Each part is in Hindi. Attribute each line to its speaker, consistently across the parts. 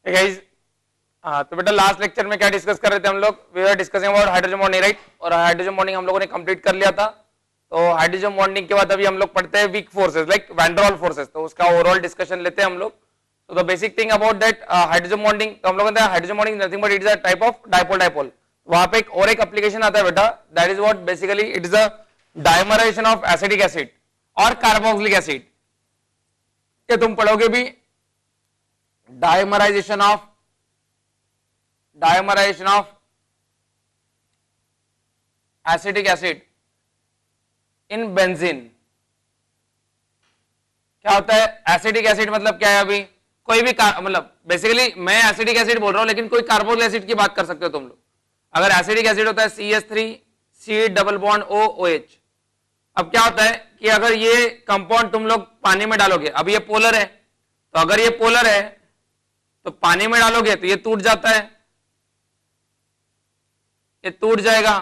Speaker 1: गाइस, हाँ तो बेटा लास्ट लेक्चर में क्या डिस्कस कर रहे थे हम लोग? We are discussing about hydrogen bonding, right? और हाइड्रोजन बॉन्डिंग हम लोगों ने कंप्लीट कर लिया था। तो हाइड्रोजन बॉन्डिंग के बाद अभी हम लोग पढ़ते हैं weak forces like van der Waals forces. तो उसका ओवरऑल डिस्कशन लेते हैं हम लोग। तो the basic thing about that hydrogen bonding, तो हम लोग hydrogen bonding nothing but it is a type of dipole dipole. वहां पे एक और एक एप्लीकेशन आता है बेटा, that is what basically it is a dimerisation of acidic acid और कार्बोक्सिलिक एसिड। ये तुम पढ़ोगे भी, dimerisation of acidic acid in benzene. क्या होता है एसिडिक एसिड? मतलब क्या है? अभी कोई भी मतलब बेसिकली मैं एसिडिक एसिड बोल रहा हूं, लेकिन कोई कार्बोक्सिलिक एसिड की बात कर सकते हो तुम लोग। अगर एसिडिक एसिड होता है CH3 डबल बॉन्ड OH। अब क्या होता है कि अगर ये कंपाउंड तुम लोग पानी में डालोगे, अब ये पोलर है, तो अगर ये पोलर है तो पानी में डालोगे तो ये टूट जाता है, ये टूट जाएगा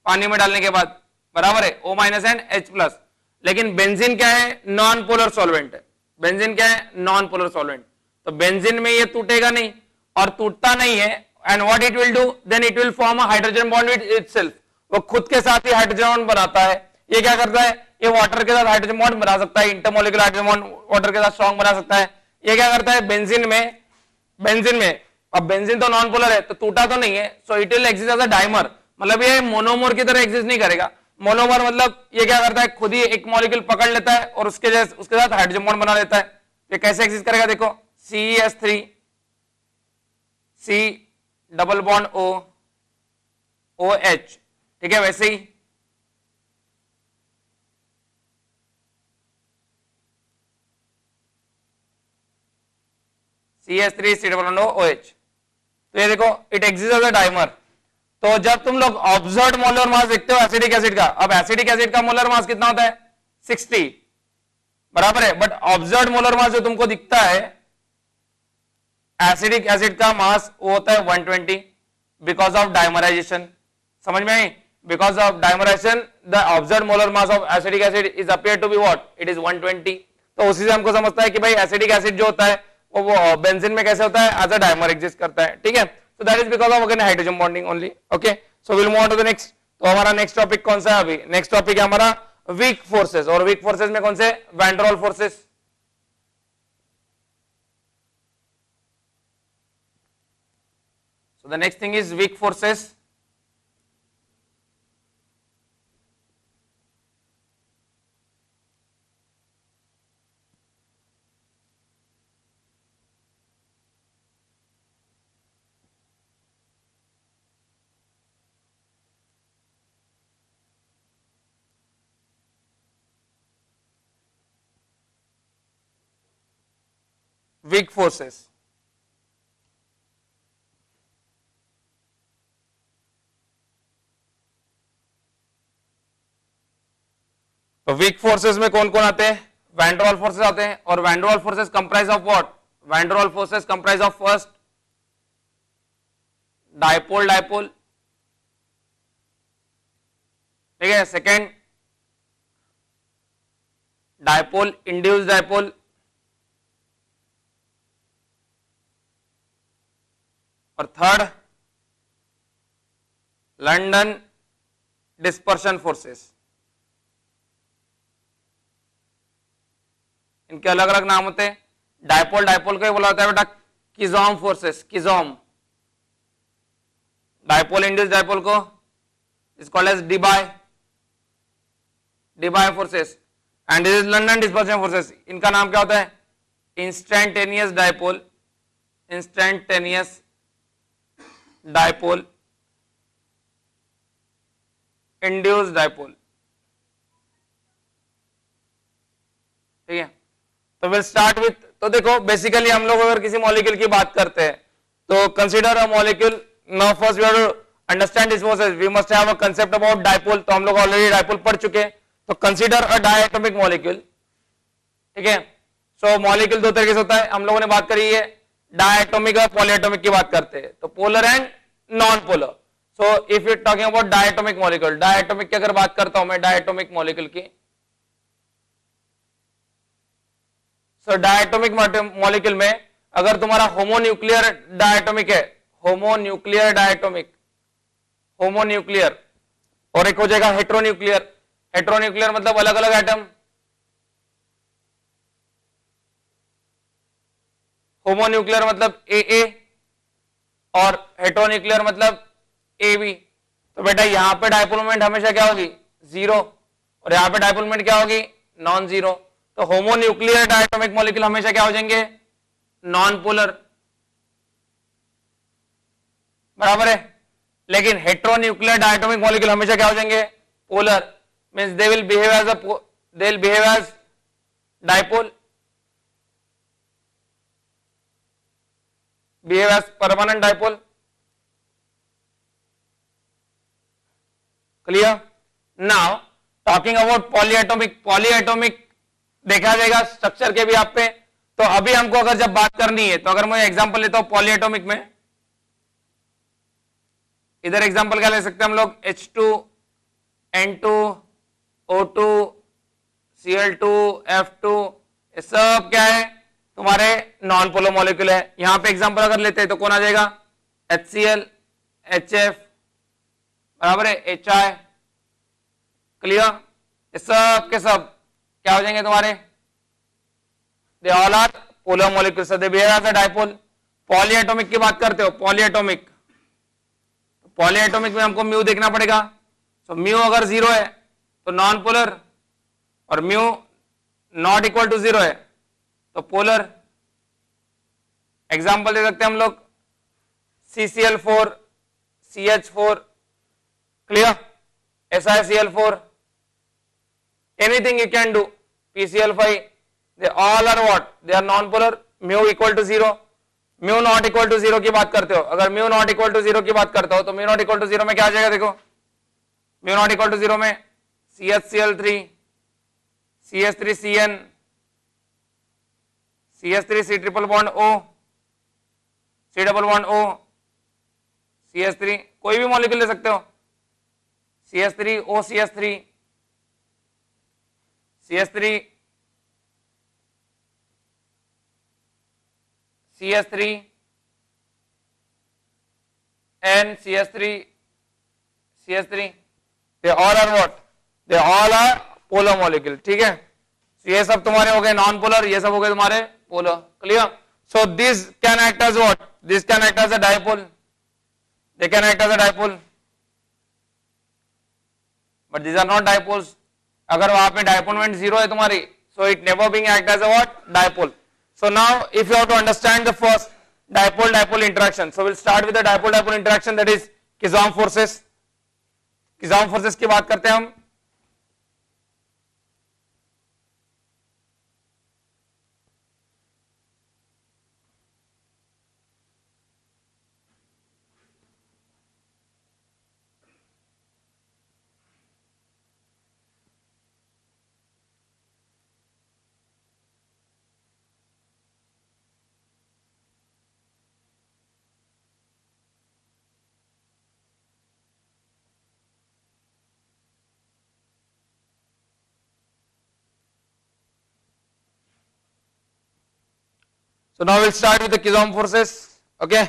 Speaker 1: पानी में डालने के बाद, बराबर है, O- एंड H+। लेकिन बेंजीन क्या है? नॉन पोलर सॉल्वेंट है। बेंजीन क्या है? Non polar solvent. तो बेंजीन में ये टूटेगा नहीं, और टूटता नहीं है, and what it will do, then it will form a hydrogen bond with itself. वो खुद के साथ ही हाइड्रोजन बॉन्ड बनाता है। ये क्या करता है? ये वाटर के साथ हाइड्रोजन बॉन्ड बना सकता है, इंटरमोलिकुलर हाइड्रोजन बॉन्ड वाटर के साथ स्ट्रॉन्ग बना सकता है। ये क्या करता है? बेंजीन में अब बेंजीन तो नॉन पोलर है, तो टूटा तो नहीं है, so it will exist as a dimer. मतलब ये मोनोमर की तरह एक्सिस्ट नहीं करेगा। मोनोमर मतलब ये क्या करता है? खुद ही एक मॉलिक्यूल पकड़ लेता है और उसके साथ हाइड्रोजन बॉन्ड बना लेता है। ये कैसे एक्सिस्ट करेगा? देखो, CH3 C double bond OH, ठीक है? वैसे ही CH3 C double bond OH। तो ये देखो, it exist as a dimer. तो जब तुम लोग ऑब्जर्व्ड मोलर मास देखते हो एसिडिक एसिड का, अब एसिडिक एसिड का मोलर मास कितना होता है? 60, बराबर है। बट ऑब्जर्व्ड मोलर मास जो तुमको दिखता है एसिडिक एसिड का मास, वो होता है 120 बिकॉज ऑफ डायमराइजेशन। समझ में आई? Because of dimerization the observed molar mass of acidic acid is appear to be what? It is 120। तो उसी से हमको समझता है कि भाई एसिडिक एसिड जो होता है वो बेंजीन में कैसे होता है? एज अ डाइमर एग्जिस्ट करता है, ठीक है? So that is because of again hydrogen bonding only. Okay, so we'll move on to the next. तो हमारा नेक्स्ट टॉपिक कौन सा है अभी? नेक्स्ट टॉपिक है हमारा वीक फोर्सेस। और वीक फोर्सेस में कौन से? Van der Waals forces. So the next thing is weak forces. Weak forces. तो वीक फोर्सेस में कौन कौन आते हैं? वैन डर वाल्स फोर्सेस आते हैं। और van der Waals forces comprise of what? Van der Waals forces comprise of first dipole dipole, ठीक है? सेकेंड डाइपोल इंड्यूस्ड डाइपोल, और थर्ड लंडन डिस्पर्शन फोर्सेस। इनके अलग अलग नाम होते हैं। डाइपोल डाइपोल को बोला जाता है बेटा Keesom forces, Keesom. Dipole induced dipole को is called as Debye forces. And this is London dispersion forces. इनका नाम क्या होता है? Instantaneous dipole, instantaneous dipole, induced dipole, ठीक है? तो विल स्टार्ट विथ, तो देखो बेसिकली हम लोग अगर किसी मॉलिक्यूल की बात करते हैं तो consider a molecule. Now first we have to understand this process, we must have a concept about dipole. तो हम लोग ऑलरेडी डाइपोल पढ़ चुके हैं। तो कंसीडर अ डायटोमिक मॉलिक्यूल, ठीक है? सो मॉलिक्यूल दो तरीके से होता है, हम लोगों ने बात करी है डायटोमिक और पॉलीएटोमिक की बात करते हैं। तो polar and non polar. So if you talking about diatomic molecule, diatomic की अगर बात करता हूं मैं, डायटोमिक मॉलिक्यूल की, सो डायटोमिक मॉलिक्यूल में अगर तुम्हारा होमोन्यूक्लियर डायटोमिक है, होमोन्यूक्लियर डायटोमिक, होमोन्यूक्लियर, और एक हो जाएगा हेट्रोन्यूक्लियर। हेट्रोन्यूक्लियर मतलब अलग अलग एटम, होमोन्यूक्लियर मतलब ए और हेट्रोन्यूक्लियर मतलब ए बी। तो बेटा यहां पे डायपोल मोमेंट हमेशा क्या होगी, जीरो, और यहां पे डायपोल मोमेंट क्या होगी, नॉन जीरो। तो होमोन्यूक्लियर डायटोमिक मॉलिक्यूल हमेशा क्या हो जाएंगे, नॉन पोलर, बराबर है। लेकिन हेट्रोन्यूक्लियर डायटोमिक मॉलिक्यूल हमेशा क्या हो जाएंगे, polar, means they will behave as dipole, behave as permanent dipole, clear? Now talking about polyatomic, polyatomic देखा जाएगा स्ट्रक्चर के भी आप पे। तो अभी हमको अगर जब बात करनी है, तो अगर मैं एग्जांपल लेता हूं पॉलीएटॉमिक में, इधर एग्जांपल क्या ले सकते हैं हम लोग, H2, N2, O2, Cl2, F2, ये सब क्या है तुम्हारे नॉन पोलर मॉलिक्यूल है। यहां पे एग्जांपल अगर लेते हैं तो कौन आ जाएगा, HCl, HF, बराबर है, HI, क्लियर? ये सब के सब क्या हो जाएंगे तुम्हारे, they all are polar molecule, so they behave as a dipole. Polyatomic की बात करते हो, पॉलीएटॉमिक, पॉलीएटॉमिक में हमको म्यू देखना पड़ेगा। सो म्यू अगर जीरो है तो नॉन पोलर, और mu not equal to zero है तो पोलर। एग्जांपल दे सकते हैं हम लोग CCl4, CH4, clear, SiCl4, anything you can do, PCl5, they all are what, they are non-polar, mu equal to zero, mu not equal to zero की बात करते हो, अगर mu not equal to zero की बात करते हो तो mu not equal to zero में क्या आ जाएगा, देखो mu not equal to zero में CHCl3, CH3CN, CH3C triple bond O, C double bond O, CH3, कोई भी मॉलिक्यूल ले सकते हो, CH3 O CH3, CH3 CH3 N CH3 CH3, they all are what, they all are polar molecule, ठीक है। So ये सब तुम्हारे हो गए नॉन पोलर, ये सब हो गए तुम्हारे polar, clear? So this can act as what, this can act as a dipole, they can act as a dipole, but these are not dipoles। अगर वहां पे डायपोल मोमेंट जीरो है तुम्हारी, so it never being act as a what, dipole। So now if you have to understand the first dipole interaction, so we'll start with the dipole interaction, that is Coulomb forces। Coulomb forces की बात करते हैं हम। So now we'll start with the Coulomb forces, okay?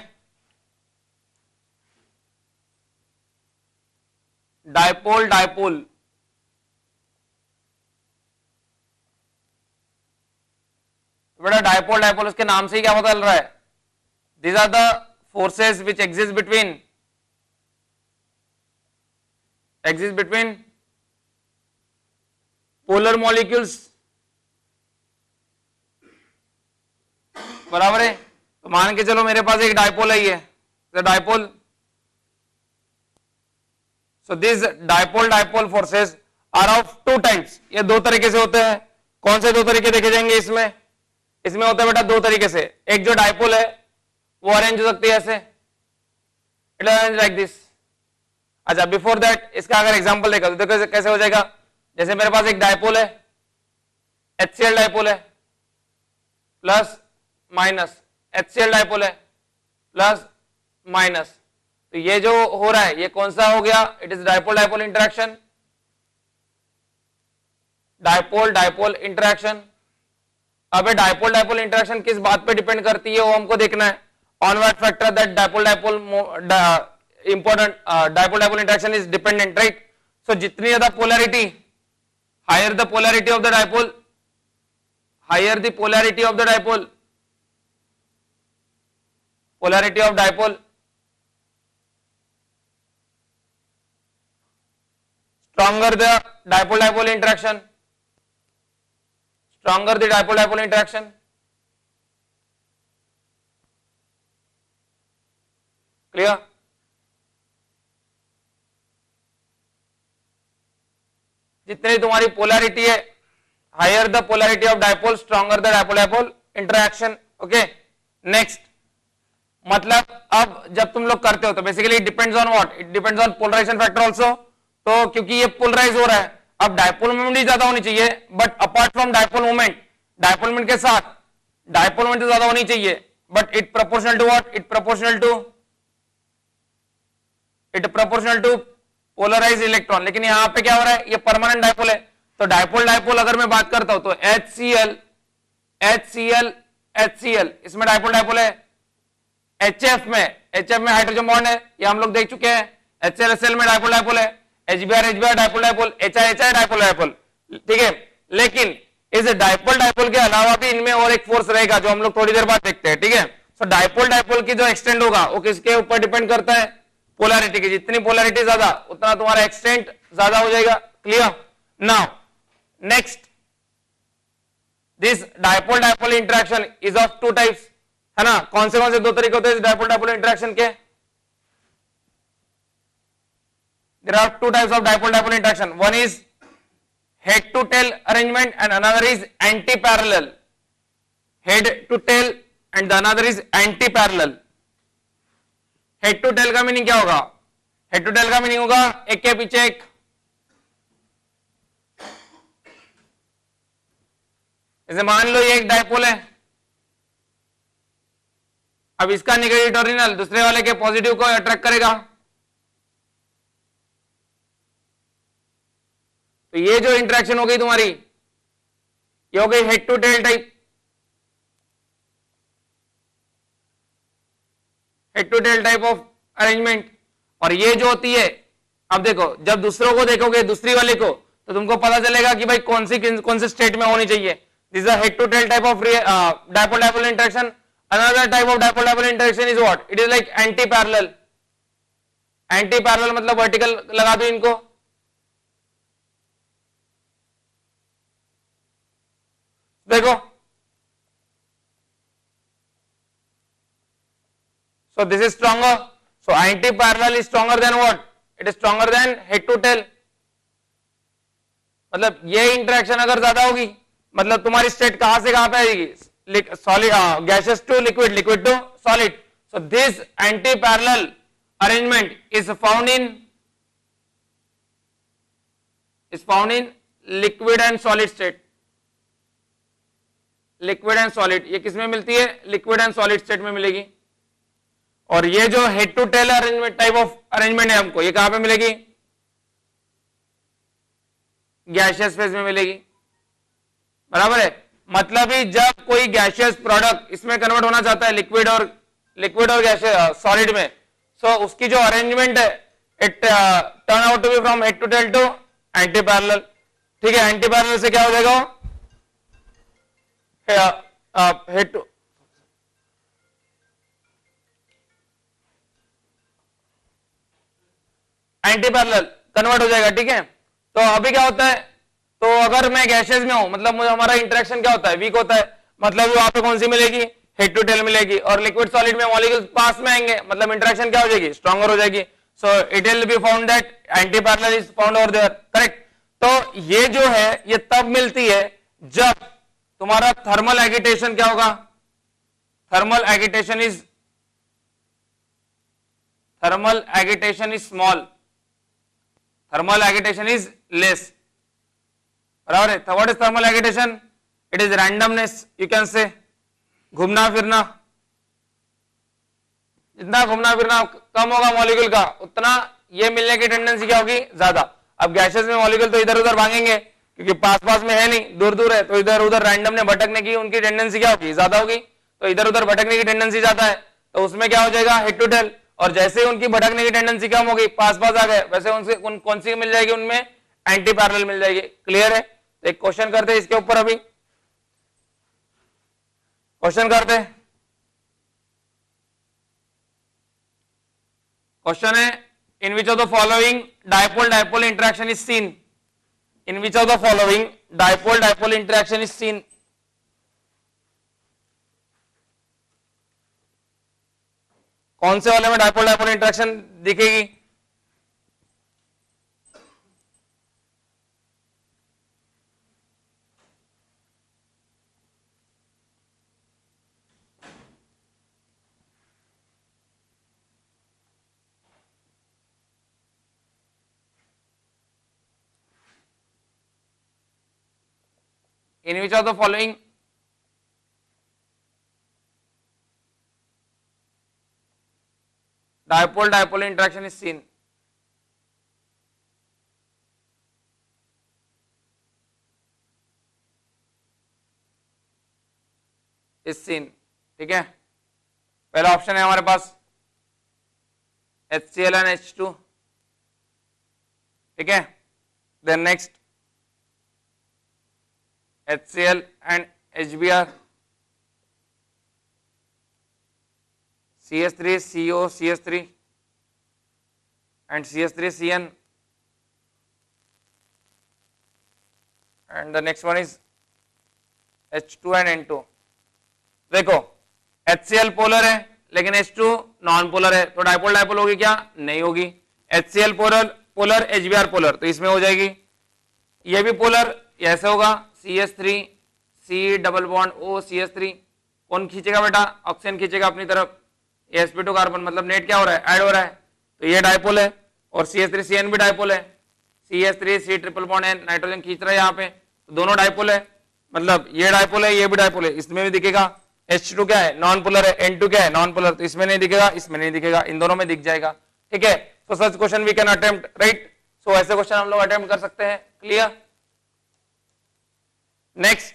Speaker 1: Dipole, बेटा डायपोल उसके नाम से ही क्या पता चल रहा है, these are the forces which exist between polar molecules, बराबर है। तो मान के चलो मेरे पास एक डायपोल है, ये dipole, so this dipole forces are of two types, ये दो तरीके से होते हैं। कौन से दो तरीके देखे जाएंगे इसमें, इसमें होता है बेटा दो तरीके से। एक जो डायपोल है वो अरेंज हो सकती है ऐसे, इट अरेंज लाइक दिस। अच्छा बिफोर दैट इसका अगर एग्जांपल देखा तो देखो कैसे हो जाएगा। जैसे मेरे पास एक डायपोल है, HCl डायपोल है प्लस माइनस, HCl डायपोल है प्लस माइनस, तो ये जो हो रहा है ये कौन सा हो गया, इट इज डायपोल अब डायपोल डायपोल इंटरेक्शन किस बात पे डिपेंड करती है वो हमको देखना है. On what factor that dipole dipole important dipole dipole interaction is dependent, right. So जितनी ज्यादा polarity, higher the polarity of the dipole, higher the polarity of the dipole, polarity of dipole, stronger the dipole dipole interaction, stronger the dipole dipole interaction. Clear? जितनी तुम्हारी पोलैरिटी है, higher the polarity of dipole, stronger the dipole dipole interaction. Okay, next, मतलब अब जब तुम लोग करते हो तो basically it depends on what, it depends on polarization factor also. तो क्योंकि ये पोलराइज हो रहा है, अब डायपोल मोमेंट ही ज्यादा होनी चाहिए, but apart from dipole moment, dipole moment के साथ डायपोल मोमेंट ज्यादा होनी चाहिए, but it proportional to what, it proportional to polarize electron. लेकिन यहां पे क्या हो रहा है, ये परमानेंट डायपोल है. तो डायपोल डायपोल अगर मैं बात करता हूं तो HCl इसमें डायपोल डायपोल है. HF में हाइड्रोजन बॉन्ड है, ये हम लोग देख चुके हैं. HCl में डायपोल डायपोल है, HBr dipole dipole, HI dipole dipole, ठीक है. लेकिन इस डायपोल डायपोल के अलावा भी इनमें और एक फोर्स रहेगा जो हम लोग थोड़ी देर बाद देखते हैं, ठीक है. सो डायपोल डायपोल की जो एक्सटेंड होगा वो किसके ऊपर डिपेंड करता है, पोलैरिटी की. जितनी पोलैरिटी ज्यादा उतना तुम्हारा एक्सटेंट ज्यादा हो जाएगा. Clear? Now next, this dipole dipole interaction is of two types, है ना. कौन से दो तरीके होते हैं डायपोल डायपोल इंटरेक्शन के? There are two types of dipole dipole interaction. One is head to tail arrangement and another is anti parallel. Head to tail and the another is anti parallel. Head to tail का मीनिंग क्या होगा? हेड टू टेल का मीनिंग होगा एक के पीछे एक. जैसे मान लो ये एक डायपोल है, अब इसका नेगेटिव टर्मिनल दूसरे वाले के पॉजिटिव को अट्रैक्ट करेगा. तो ये जो इंटरेक्शन हो गई तुम्हारी, ये हो गई head to tail type. Head to tail type of arrangement. और ये जो होती है, अब देखो जब दूसरों को देखोगे दूसरी वाले को तो तुमको पता चलेगा कि भाई कौन सी स्टेट में होनी चाहिए. This is a head to tail type of dipole dipole interaction. Another type of dipole dipole interaction is what? It is like anti parallel. Anti parallel मतलब vertical लगा दो इनको. देखो, so this is stronger. So anti parallel is stronger than what? It is stronger than head to tail. मतलब ये इंटरेक्शन अगर ज्यादा होगी मतलब तुम्हारी स्टेट कहां से कहां पे आएगी, solid gases to liquid, liquid to solid. So this anti parallel arrangement is found in liquid and solid state. Liquid and solid ये किसमें मिलती है? लिक्विड एंड सॉलिड स्टेट में मिलेगी. और ये जो head to tail arrangement type of arrangement है हमको, ये कहां पे मिलेगी? गैसियस फेज में मिलेगी. बराबर है. मतलब ही जब कोई गैसियस प्रोडक्ट इसमें कन्वर्ट होना चाहता है लिक्विड और गैसियस सॉलिड में, सो उसकी जो अरेंजमेंट है it turn out to be from head to tail to anti parallel. ठीक है, एंटी पैरेलल से क्या हो जाएगा? Head to anti parallel convert हो जाएगा. ठीक है, तो अभी क्या होता है, तो अगर मैं गैसेस में हूं मतलब हमारा इंटरेक्शन क्या होता है? वीक होता है. मतलब वहां पे कौन सी मिलेगी? हेड टू टेल मिलेगी. और लिक्विड सॉलिड में मॉलिक्यूल्स पास में आएंगे मतलब इंटरेक्शन क्या हो जाएगी? स्ट्रॉन्गर हो जाएगी. So it will be found that anti parallel is found over there. Correct. तो ये जो है ये तब मिलती है जब तुम्हारा थर्मल एगिटेशन क्या होगा? Thermal agitation is small, thermal agitation is less. बराबर है. What is thermal agitation? It is randomness. You can say घूमना फिरना. जितना घूमना फिरना कम होगा मॉलिक्यूल का उतना ये मिलने की टेंडेंसी क्या होगी? ज्यादा. अब गैसेस में मॉलिक्यूल तो इधर उधर भागेंगे, क्योंकि पास पास में है नहीं, दूर दूर है, तो इधर उधर रैंडम ने भटकने की उनकी टेंडेंसी क्या होगी, ज्यादा होगी। तो इधर उधर भटकने की टेंडेंसी ज्यादा है, तो उसमें क्या हो जाएगा, हेड टू टेल। और जैसे ही उनकी भटकने की टेंडेंसी कम होगी, पास पास आ गए, वैसे उनसे कौन सी मिल जाएगी, उनमें एंटी पैरेलल मिल जाएगी। क्लियर है? तो एक क्वेश्चन करते हैं इसके ऊपर, अभी क्वेश्चन करते हैं। क्वेश्चन है, in which of the following dipole dipole interaction is seen. In which of the following dipole dipole interaction is seen. कौन से वाले में डायपोल डायपोल इंटरेक्शन दिखेगी? In which of the following dipole dipole interaction is seen? Is seen, ठीक है। पहला ऑप्शन है हमारे पास HCl and H2, ठीक है। Then next HCl and HBr, CS3 CO CS3 and CS3CN, and the next one is H2 and N2। देखो HCl पोलर है लेकिन H2 नॉन पोलर है, तो डायपोल डायपोल होगी क्या? नहीं होगी। HCl polar polar HBr polar, तो इसमें हो जाएगी। ये भी पोलर, ऐसे होगा CS3 C double bond O CS3, कौन खींचेगा बेटा? ऑक्सीजन खींचेगा अपनी तरफ, sp2 कार्बन, मतलब नेट क्या हो रहा है, ऐड हो रहा है, तो ये डायपोल है। और CS3CN भी डायपोल है, CS3 C triple bond N nitrogen खींच रहा है यहाँ पे, तो दोनों डायपोल है, मतलब ये डायपोल है ये भी डायपोल है। इसमें भी दिखेगा H2 क्या है, नॉन पोलर है, N2 क्या है, नॉन पोलर, तो इसमें नहीं दिखेगा, इसमें नहीं दिखेगा, इन दोनों में दिख जाएगा, ठीक है। तो such question we can attempt, right. So ऐसे क्वेश्चन हम लोग अटेम्प्ट कर सकते हैं। क्लियर? नेक्स्ट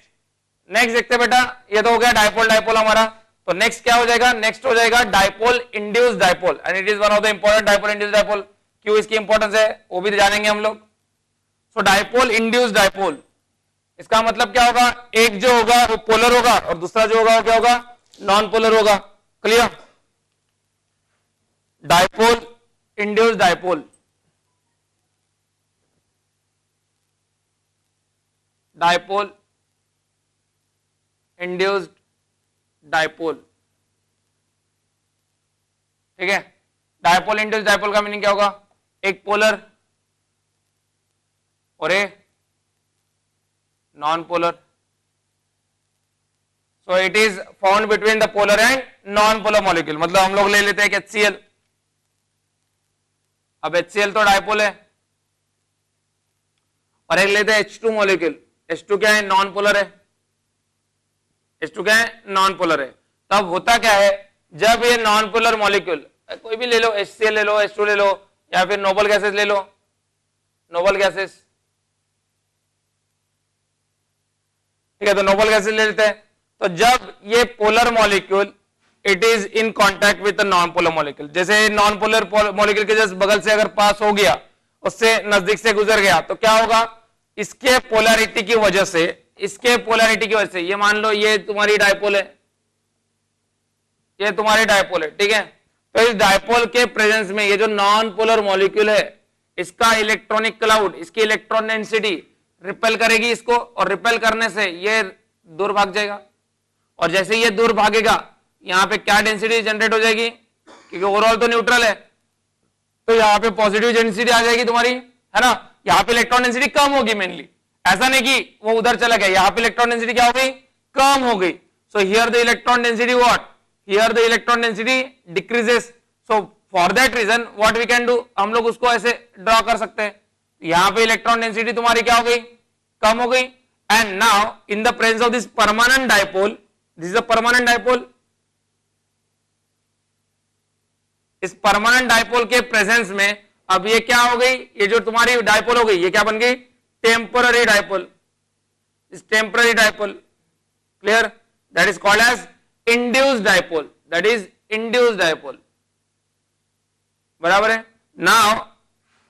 Speaker 1: देखते हैं बेटा, ये तो हो गया डायपोल डायपोल हमारा। तो नेक्स्ट क्या हो जाएगा? नेक्स्ट हो जाएगा dipole induce dipole, and it is one of the important dipole induce dipole. क्यों इसकी इंपॉर्टेंस है वो भी जानेंगे हम लोग। सो डायपोल इंड्यूस डायपोल, इसका मतलब क्या होगा? एक जो होगा वो पोलर होगा और दूसरा जो होगा वो क्या होगा? नॉन पोलर होगा। Clear? Dipole induce dipole, dipole induced dipole, ठीक है। डायपोल इंड्यूस्ड डायपोल का मीनिंग क्या होगा? एक पोलर और एक non polar. So it is found between the polar and non polar molecule. मतलब हम लोग ले लेते हैं HCl, अब HCl तो डायपोल है, और एक लेते हैं H2 मॉलिक्यूल। H2 क्या है? नॉन पोलर है। H2 क्या है? नॉन पोलर है। तब होता क्या है, जब ये नॉन पोलर मॉलिक्यूल, कोई भी ले लो, HCl ले लो, H2 ले लो, या फिर नोबल गैसेस ले लो, नोबल गैसेस, ठीक है। तो नोबल गैसेस ले लेते हैं। तो जब ये polar molecule it is in contact with non polar molecule, जैसे नॉन पोलर मॉलिक्यूल के जस्ट बगल से अगर पास हो गया, उससे नजदीक से गुजर गया, तो क्या होगा? इसके पोलैरिटी की वजह से, इसके पोलैरिटी की वजह से, ये मान लो ये तुम्हारी डायपोल है, ये तुम्हारी डायपोल है, ठीक है। तो इस डायपोल के प्रेजेंस में ये जो नॉन पोलर मॉलिक्यूल है, इसका इलेक्ट्रॉनिक क्लाउड, इसकी इलेक्ट्रॉन डेंसिटी रिपेल करेगी इसको, और रिपेल करने से ये दूर भाग जाएगा। और जैसे ये दूर भागेगा, यहाँ पे क्या डेंसिटी जनरेट हो जाएगी? क्योंकि ओवरऑल तो न्यूट्रल है, तो यहाँ पे पॉजिटिव डेंसिटी आ जाएगी तुम्हारी, है ना। यहाँ पे इलेक्ट्रॉन डेंसिटी कम होगी मेनली, ऐसा नहीं कि वो उधर चला गया, यहाँ पे इलेक्ट्रॉन डेंसिटी क्या हो गई? कम हो गई। So here the electron density what? Here the electron density decreases. So for that reason what we can do, हम लोग उसको ऐसे ड्रॉ कर सकते हैं। यहाँ पे इलेक्ट्रॉन डेंसिटी तुम्हारी क्या हो गई? कम हो गई। And now in the presence of this permanent dipole, this is a permanent dipole, इस परमानेंट डायपोल के प्रेजेंस में अब ये क्या हो गई? ये जो तुम्हारी डायपोल हो गई, ये क्या बन गई? temporary dipole, is temporary dipole, clear? That is called as induced dipole, that is induced dipole, बराबर है. Now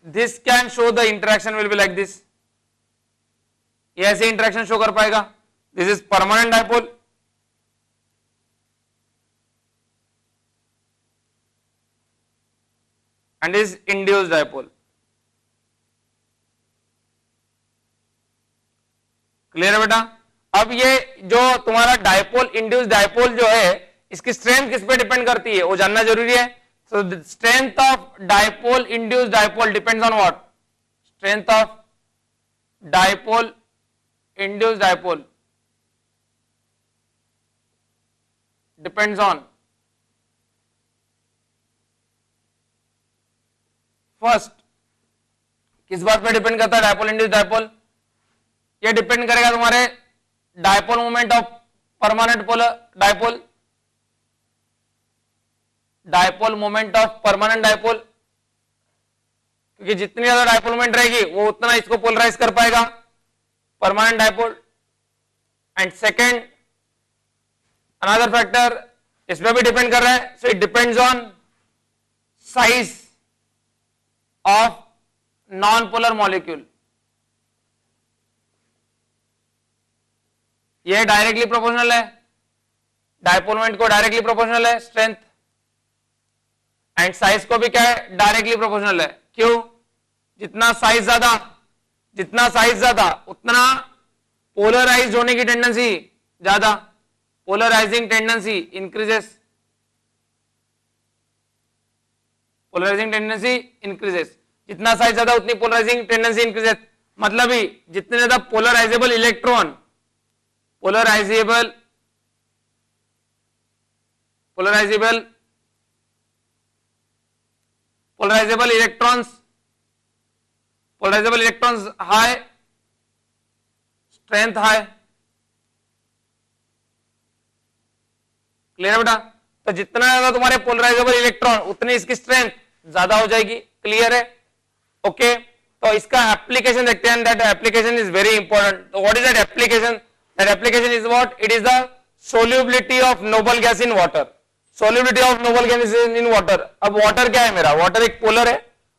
Speaker 1: this can show the interaction will be like this, ये ऐसे interaction show कर पाएगा. This is permanent dipole, and is induced dipole. Clear है बेटा? अब ये जो तुम्हारा डायपोल इंड्यूस डायपोल जो है इसकी स्ट्रेंथ किस पे डिपेंड करती है वो जानना जरूरी है. सो strength of dipole induce dipole depends on what? Strength of dipole induce dipole depends on first, किस बात पे डिपेंड करता है डायपोल इंड्यूस डायपोल? ये डिपेंड करेगा तुम्हारे dipole moment of permanent polar dipole, dipole moment of permanent dipole, क्योंकि जितनी ज्यादा डायपोल मोमेंट रहेगी वो उतना इसको पोलराइज कर पाएगा permanent dipole. And second another factor इस पे भी डिपेंड कर रहा है, so it depends on size of non polar molecule. ये डायरेक्टली प्रोपोर्शनल है, डायपोल मोमेंट को डायरेक्टली प्रोपोर्शनल है स्ट्रेंथ, एंड साइज को भी क्या है? डायरेक्टली प्रोपोर्शनल है. क्यों? जितना साइज ज्यादा उतना पोलराइज होने की टेंडेंसी ज्यादा, polarizing tendency increases, polarizing tendency increases. जितना साइज ज्यादा उतनी पोलराइजिंग टेंडेंसी इंक्रीजेस. मतलब ही जितने ज्यादा polarizable electron, polarizable electrons high, strength high. Clear है बेटा? तो जितना ज्यादा तुम्हारे पोलराइजेबल इलेक्ट्रॉन उतनी इसकी स्ट्रेंथ ज्यादा हो जाएगी. क्लियर है? ओके. तो इसका एप्लीकेशन देखते हैं. That application is very important. तो what is that application? That application is what? It is the solubility of noble gas in water. Solubility of noble gas in water. अब water क्या है मेरा? Water एक polar है,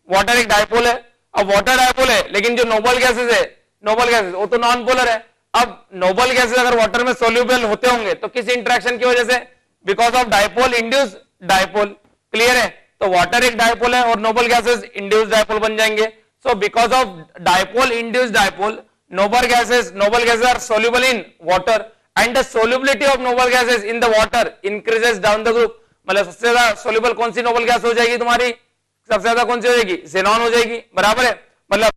Speaker 1: water एक dipole है. अब water dipole है, लेकिन जो noble gases है, noble gases वो तो non polar है. अब noble gases अगर water में soluble होते होंगे तो किस interaction की वजह से? Because of dipole induced dipole. Clear है? तो water एक dipole है और noble gases induced dipole बन जाएंगे. So because of dipole induced dipole, noble gases are soluble in water, and the solubility of noble gases in the water increases down the group. मतलब सबसे ज्यादा soluble कौन सी noble gas हो जाएगी तुम्हारी? सबसे ज्यादा कौन सी हो जाएगी? xenon हो जाएगी. बराबर है? मतलब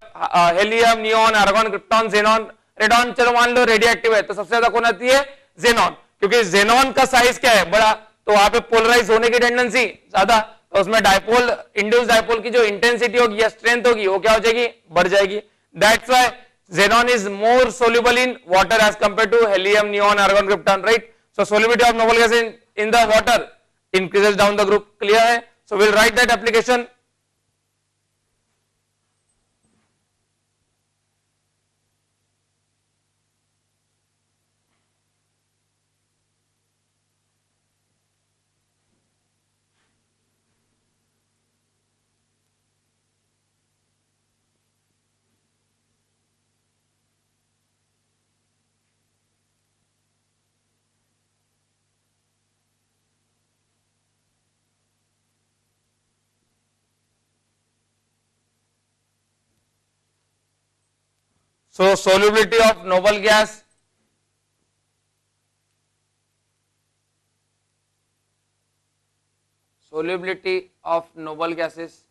Speaker 1: helium, neon, argon, krypton, xenon, radon चलो मान लो रेडियो एक्टिव है, तो सबसे ज्यादा कौन आती है? xenon. क्योंकि xenon का साइज क्या है? बड़ा, तो वहां पे पोलराइज होने की टेंडेंसी ज्यादा, तो उसमें डायपोल इंड्यूस डायपोल की जो इंटेंसिटी होगी या स्ट्रेंथ होगी वो क्या हो जाएगी? बढ़ जाएगी. That's why xenon is more soluble in water as compared to helium, neon, argon, krypton, right? So solubility of noble gas in the water increases down the group. Clear hai? So we'll write that application. So solubility of noble gas gases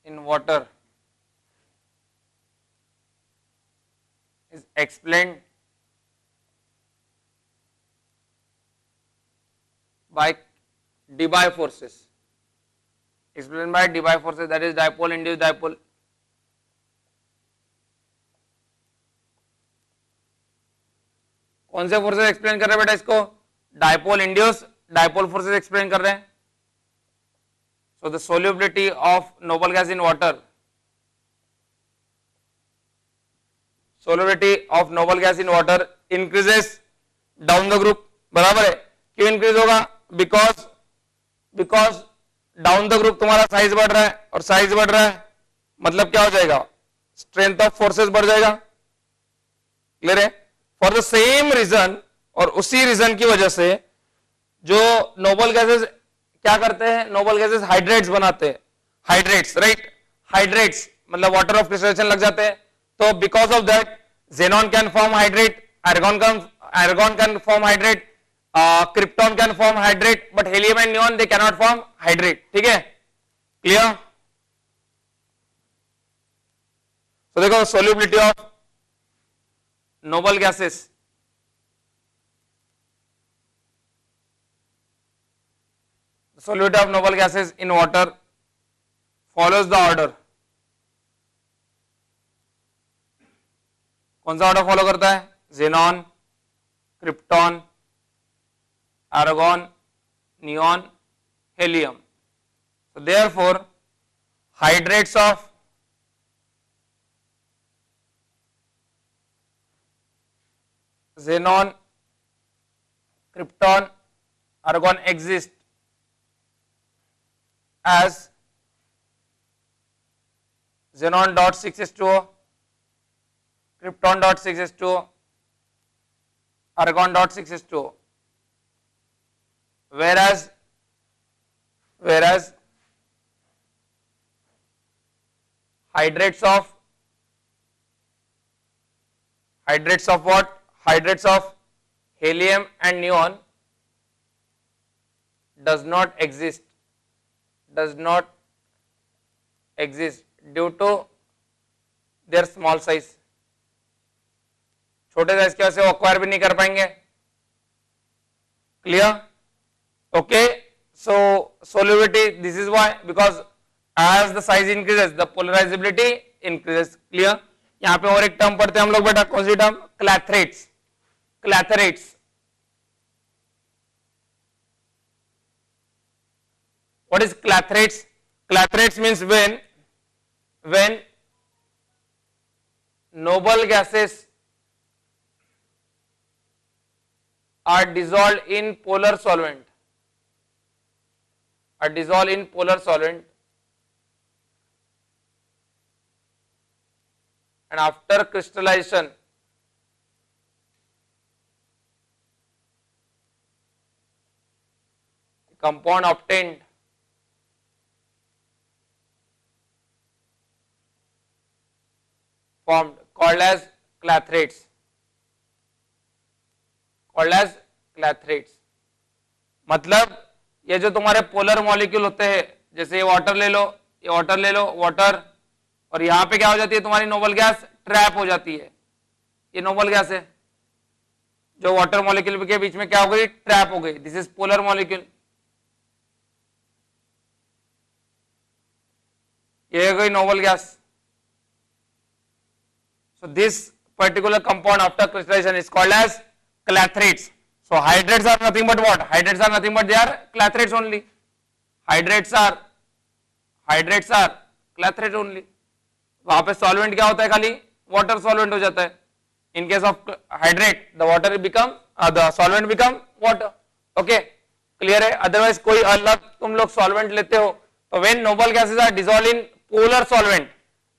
Speaker 1: in water is explained by Debye forces. Explained by Debye forces, that is dipole induced dipole. कौन से फोर्सेस एक्सप्लेन कर रहे हैं बेटा इसको? Dipole induce dipole forces explain कर रहे हैं. So the solubility of noble gas in water, solubility of noble gas in water increases down the group. बराबर है, क्यों इंक्रीज होगा? बिकॉज डाउन द ग्रुप तुम्हारा साइज बढ़ रहा है, और साइज बढ़ रहा है मतलब क्या हो जाएगा? स्ट्रेंथ ऑफ फोर्सेस बढ़ जाएगा। क्लियर है? फॉर द सेम रीजन, और उसी रीजन की वजह से जो नोबल गैसेस क्या करते हैं? नोबल गैसेस हाइड्रेट्स बनाते हैं, हाइड्रेट्स, राइट? हाइड्रेट्स मतलब वाटर ऑफ क्रिस्टलाइजेशन लग जाते हैं। तो because of that xenon can form hydrate, argon can form hydrate, krypton can form hydrate, but helium and neon they cannot form hydrate. ठीक है? क्लियर? तो देखो solubility of noble gases, the solubility of noble gases in water follows the order. कौन सा ऑर्डर फॉलो करता है? xenon, krypton, argon, neon, helium. So therefore hydrates of xenon, krypton, argon exist as xenon dot 6s2o, krypton dot 6s2o, argon dot 6s2o, whereas hydrates of what? Hydrates of helium and neon does not exist due to their small size. छोटे साइज की वजह से वो अक्वायर भी नहीं कर पाएंगे। Clear? Okay, so solubility, this is why, because as the size increases the polarizability increases. Clear? यहाँ पे और एक टर्म पढ़ते हैं हम लोग बेटा, कौन सी term? क्लैथरेट्स। क्लैथरेट्स, what is clathrates? Clathrates means when noble gases are dissolved in polar solvent, and after crystallization the compound obtained formed called as clathrates. मतलब ये जो तुम्हारे पोलर मॉलिक्यूल होते हैं, जैसे ये वाटर ले लो, वाटर, और यहां पे क्या हो जाती है? तुम्हारी नोबल गैस ट्रैप हो जाती है। ये नोबल गैस है जो वाटर मॉलिक्यूल के बीच में क्या हो गई? ट्रैप हो गई। This is polar molecule. ये हो गई noble gas. So this particular compound after crystallization is called as clathrates. So hydrates are nothing but what? Hydrates are nothing but they are clathrates only. Hydrates are clathrates only. वहां पे solvent क्या होता है? खाली water solvent हो जाता है. In case of hydrate, the water become the solvent become water. Okay, clear है? Otherwise कोई अलग तुम लोग solvent लेते हो तो when noble gases are dissolved in polar solvent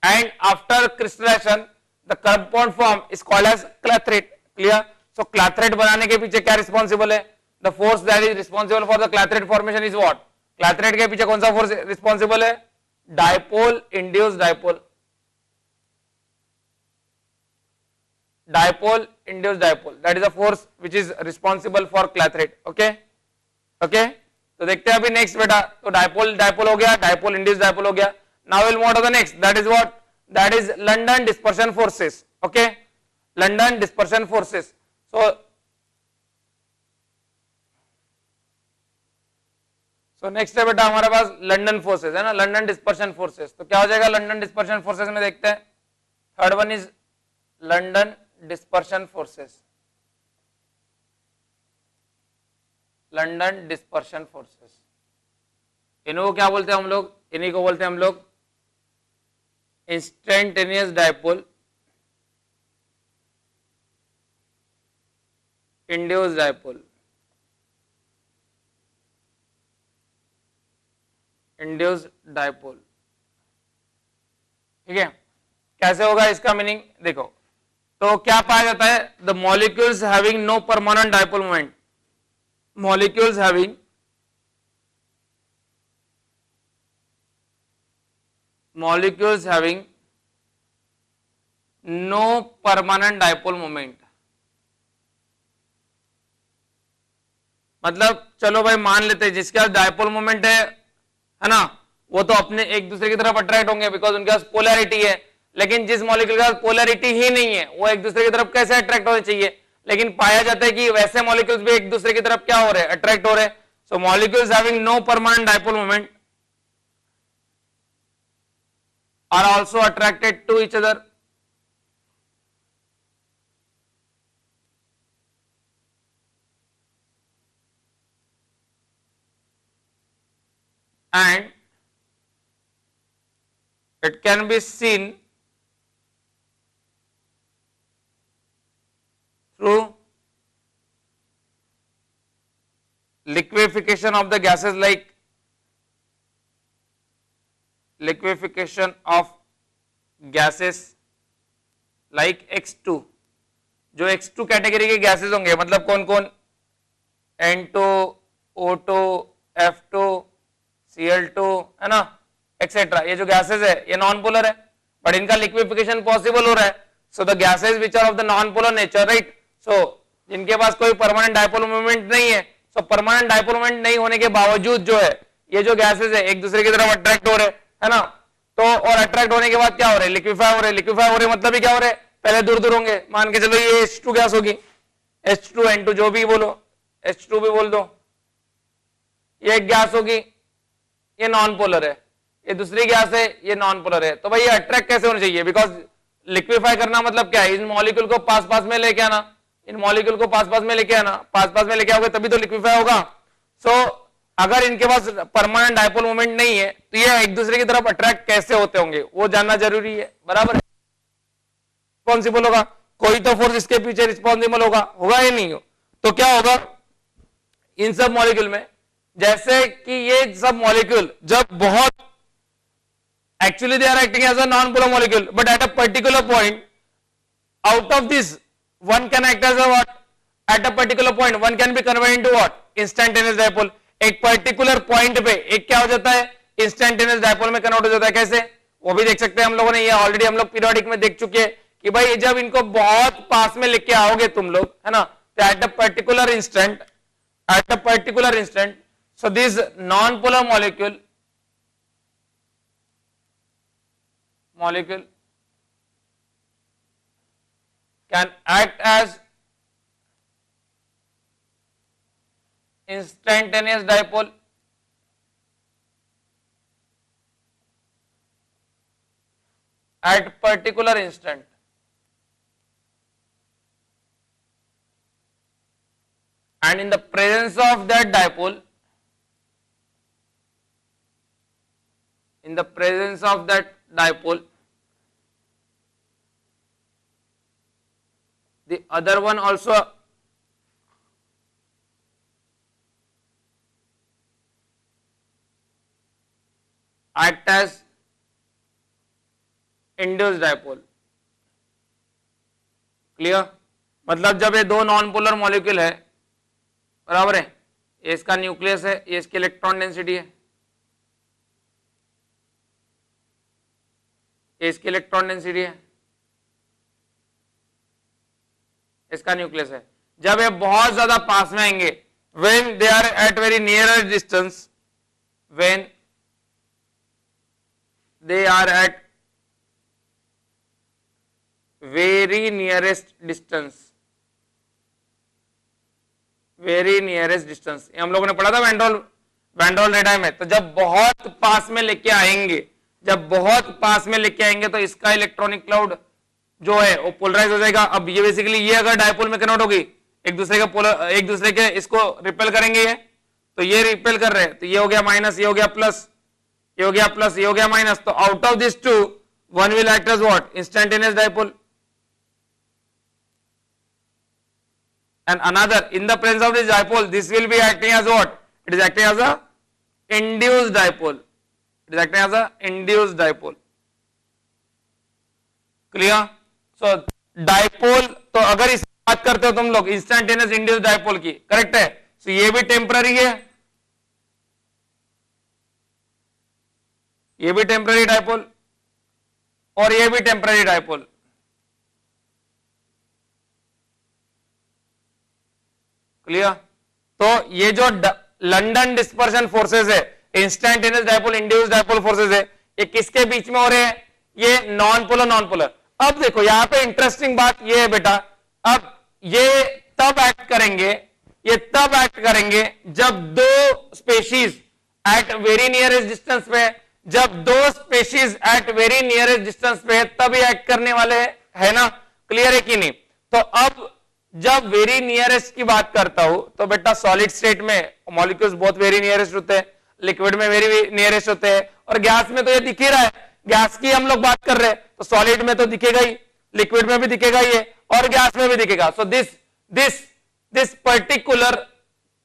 Speaker 1: and after crystallization the compound form is called as clathrate. Clear? So clathrate बनाने के पीछे क्या responsible है? The force that is responsible for the clathrate formation is what? Clathrate के पीछे कौन सा force responsible है? Dipole induced dipole. That is the force which is responsible for clathrate. Okay? Okay? तो देखते हैं अभी next बेटा। तो dipole हो गया, dipole induced dipole हो गया। Now we'll move on to the next. That is what? That is London dispersion forces. Okay, London dispersion forces. So next है बेटा हमारे पास लंडन फोर्सेस है ना, लंडन डिस्पर्शन फोर्सेस। तो क्या हो जाएगा लंडन डिस्पर्शन फोर्सेस में? देखते हैं। Third one is London dispersion forces. London dispersion forces इनको क्या बोलते हैं हम लोग, इन्हीं को बोलते हैं हम लोग instantaneous dipole, induced dipole, induced dipole. ठीक है, कैसे होगा इसका मीनिंग देखो, तो क्या पाया जाता है, the molecules having no permanent dipole moment, molecules having no permanent dipole moment. मतलब चलो भाई मान लेते हैं जिसके पास डायपोल मोमेंट है ना, वो तो अपने एक दूसरे की तरफ अट्रैक्ट होंगे बिकॉज उनके पास पोलैरिटी है, लेकिन जिस मॉलिक्यूल के पास पोलैरिटी ही नहीं है वो एक दूसरे की तरफ कैसे अट्रैक्ट होने चाहिए, लेकिन पाया जाता है कि वैसे मॉलिक्यूल्स भी एक दूसरे की तरफ क्या हो रहे हैं, अट्रैक्ट हो रहे हैं। So molecules having no permanent dipole moment are also attracted to each other, and it can be seen through liquefaction of the gases like liquefaction of gases like X2, जो X2 कैटेगरी के गैसेस होंगे, मतलब कौन कौन, N2, O2, F2, Cl2 है ना, एक्सेट्रा। ये जो गैसेस है ये नॉन पोलर है, बट इनका लिक्विफिकेशन पॉसिबल हो रहा है। So the gases which are of the non polar nature, right. So जिनके पास कोई परमानेंट डायपोल मोमेंट नहीं है, सो परमानेंट डायपोल मोमेंट नहीं होने के बावजूद जो है ये जो गैसेस है एक दूसरे की तरफ अट्रैक्ट हो रहे है ना, तो और अट्रैक्ट होने के बाद क्या हो रहे हैं, लिक्विफाई हो रहे हैं। लिक्विफाई हो रहे मतलब ही क्या हो रहे हैं, पहले दूर दूर होंगे, मान के चलो ये H2 गैस होगी, H2N2 जो भी बोलो, H2 भी बोल दो, ये एक गैस होगी, ये नॉन पोलर है, ये दूसरी गैस है, ये नॉन पोलर है। तो भाई ये अट्रैक्ट कैसे होने चाहिए, बिकॉज लिक्विफाई करना मतलब क्या है, इन मॉलिक्यूल को पास पास में लेके आना, इन मॉलिक्यूल को पास पास में लेके आना, पास पास में लेके आओगे तभी तो लिक्विफाई होगा। सो अगर इनके पास परमानेंट डायपोल मोमेंट नहीं है तो ये एक दूसरे की तरफ अट्रैक्ट कैसे होते होंगे वो जानना जरूरी है, बराबर है। रिस्पॉन्सिबल होगा, कोई तो फोर्स इसके पीछे रिस्पॉन्सिबल होगा, होगा या नहीं हो, तो क्या होगा इन सब मॉलिक्यूल में, जैसे कि ये सब मॉलिक्यूल जब बहुत actually they are acting as a non polar molecule, but at a particular point out of this one can act as a what, at a particular point one can be converted into what, instantaneous dipole. एक पर्टिकुलर पॉइंट पे एक क्या हो जाता है, इंस्टैन्टेनियस डायपोल में कन्वर्ट हो जाता है। कैसे, वो भी देख सकते हैं हम लोगों ने, ये ऑलरेडी हम लोग पीरियोडिक में देख चुके हैं कि भाई जब इनको बहुत पास में लेके आओगे तुम लोग है ना, तो at a particular instant so this non polar molecule can act as instantaneous dipole at particular instant, and in the presence of that dipole, the other one also act as induced dipole। Clear, मतलब जब ये दो नॉन पोलर मॉलिक्यूल है, बराबर है, ये इसका न्यूक्लियस है, ये इसकी इलेक्ट्रॉन डेंसिटी है, ये इसकी इलेक्ट्रॉन डेंसिटी है, इसका न्यूक्लियस है। जब ये बहुत ज्यादा पास में आएंगे, when they are at very nearest distance, when they are at very nearest distance, ये हम लोगों ने पढ़ा था वैन रेडाई में। तो जब बहुत पास में लेके आएंगे, तो इसका इलेक्ट्रॉनिक क्लाउड जो है वो पोलराइज हो जाएगा। अब ये बेसिकली ये अगर डायपोल में कन्वर्ट होगी, एक दूसरे के इसको रिपेल करेंगे ये, तो ये रिपेल कर रहे हैं, तो ये हो गया माइनस, ये हो गया प्लस, ये हो गया प्लस, ये हो गया माइनस, तो out of this two one will act as what, instantaneous dipole, and another in the presence of this dipole this will be acting as what, it is acting as a induced dipole, it is acting as a induced dipole. Clear? So dipole, तो अगर इस बात करते हो तुम लोग इंस्टेंटेनियस इंड्यूस्ड डाइपोल की, करेक्ट है, तो ये भी टेम्पररी है, ये भी टेम्पररी डाइपोल और ये भी टेम्पररी डाइपोल. क्लियर? तो ये जो लंदन डिस्पर्शन फोर्सेस है, instantaneous dipole induced dipole forces है, ये किसके बीच में हो रहे हैं, ये नॉन पोलर. अब देखो यहां पे इंटरेस्टिंग बात ये है बेटा, अब ये तब एक्ट करेंगे, ये तब एक्ट करेंगे जब दो species at very nearest distance पे, जब दो species at very nearest distance पे तब ये एक्ट करने वाले है ना. क्लियर है कि नहीं? तो अब जब वेरी नियरेस्ट की बात करता हूं तो बेटा सॉलिड स्टेट में मॉलिक्यूल्स बहुत वेरी नियरेस्ट होते हैं, लिक्विड में वेरी नियरेस्ट होते हैं, और गैस में तो ये दिख ही रहा है, गैस की हम लोग बात कर रहे हैं, तो सॉलिड में तो दिखेगा ही, लिक्विड में भी दिखेगा ये, और गैस में भी दिखेगा. So this particular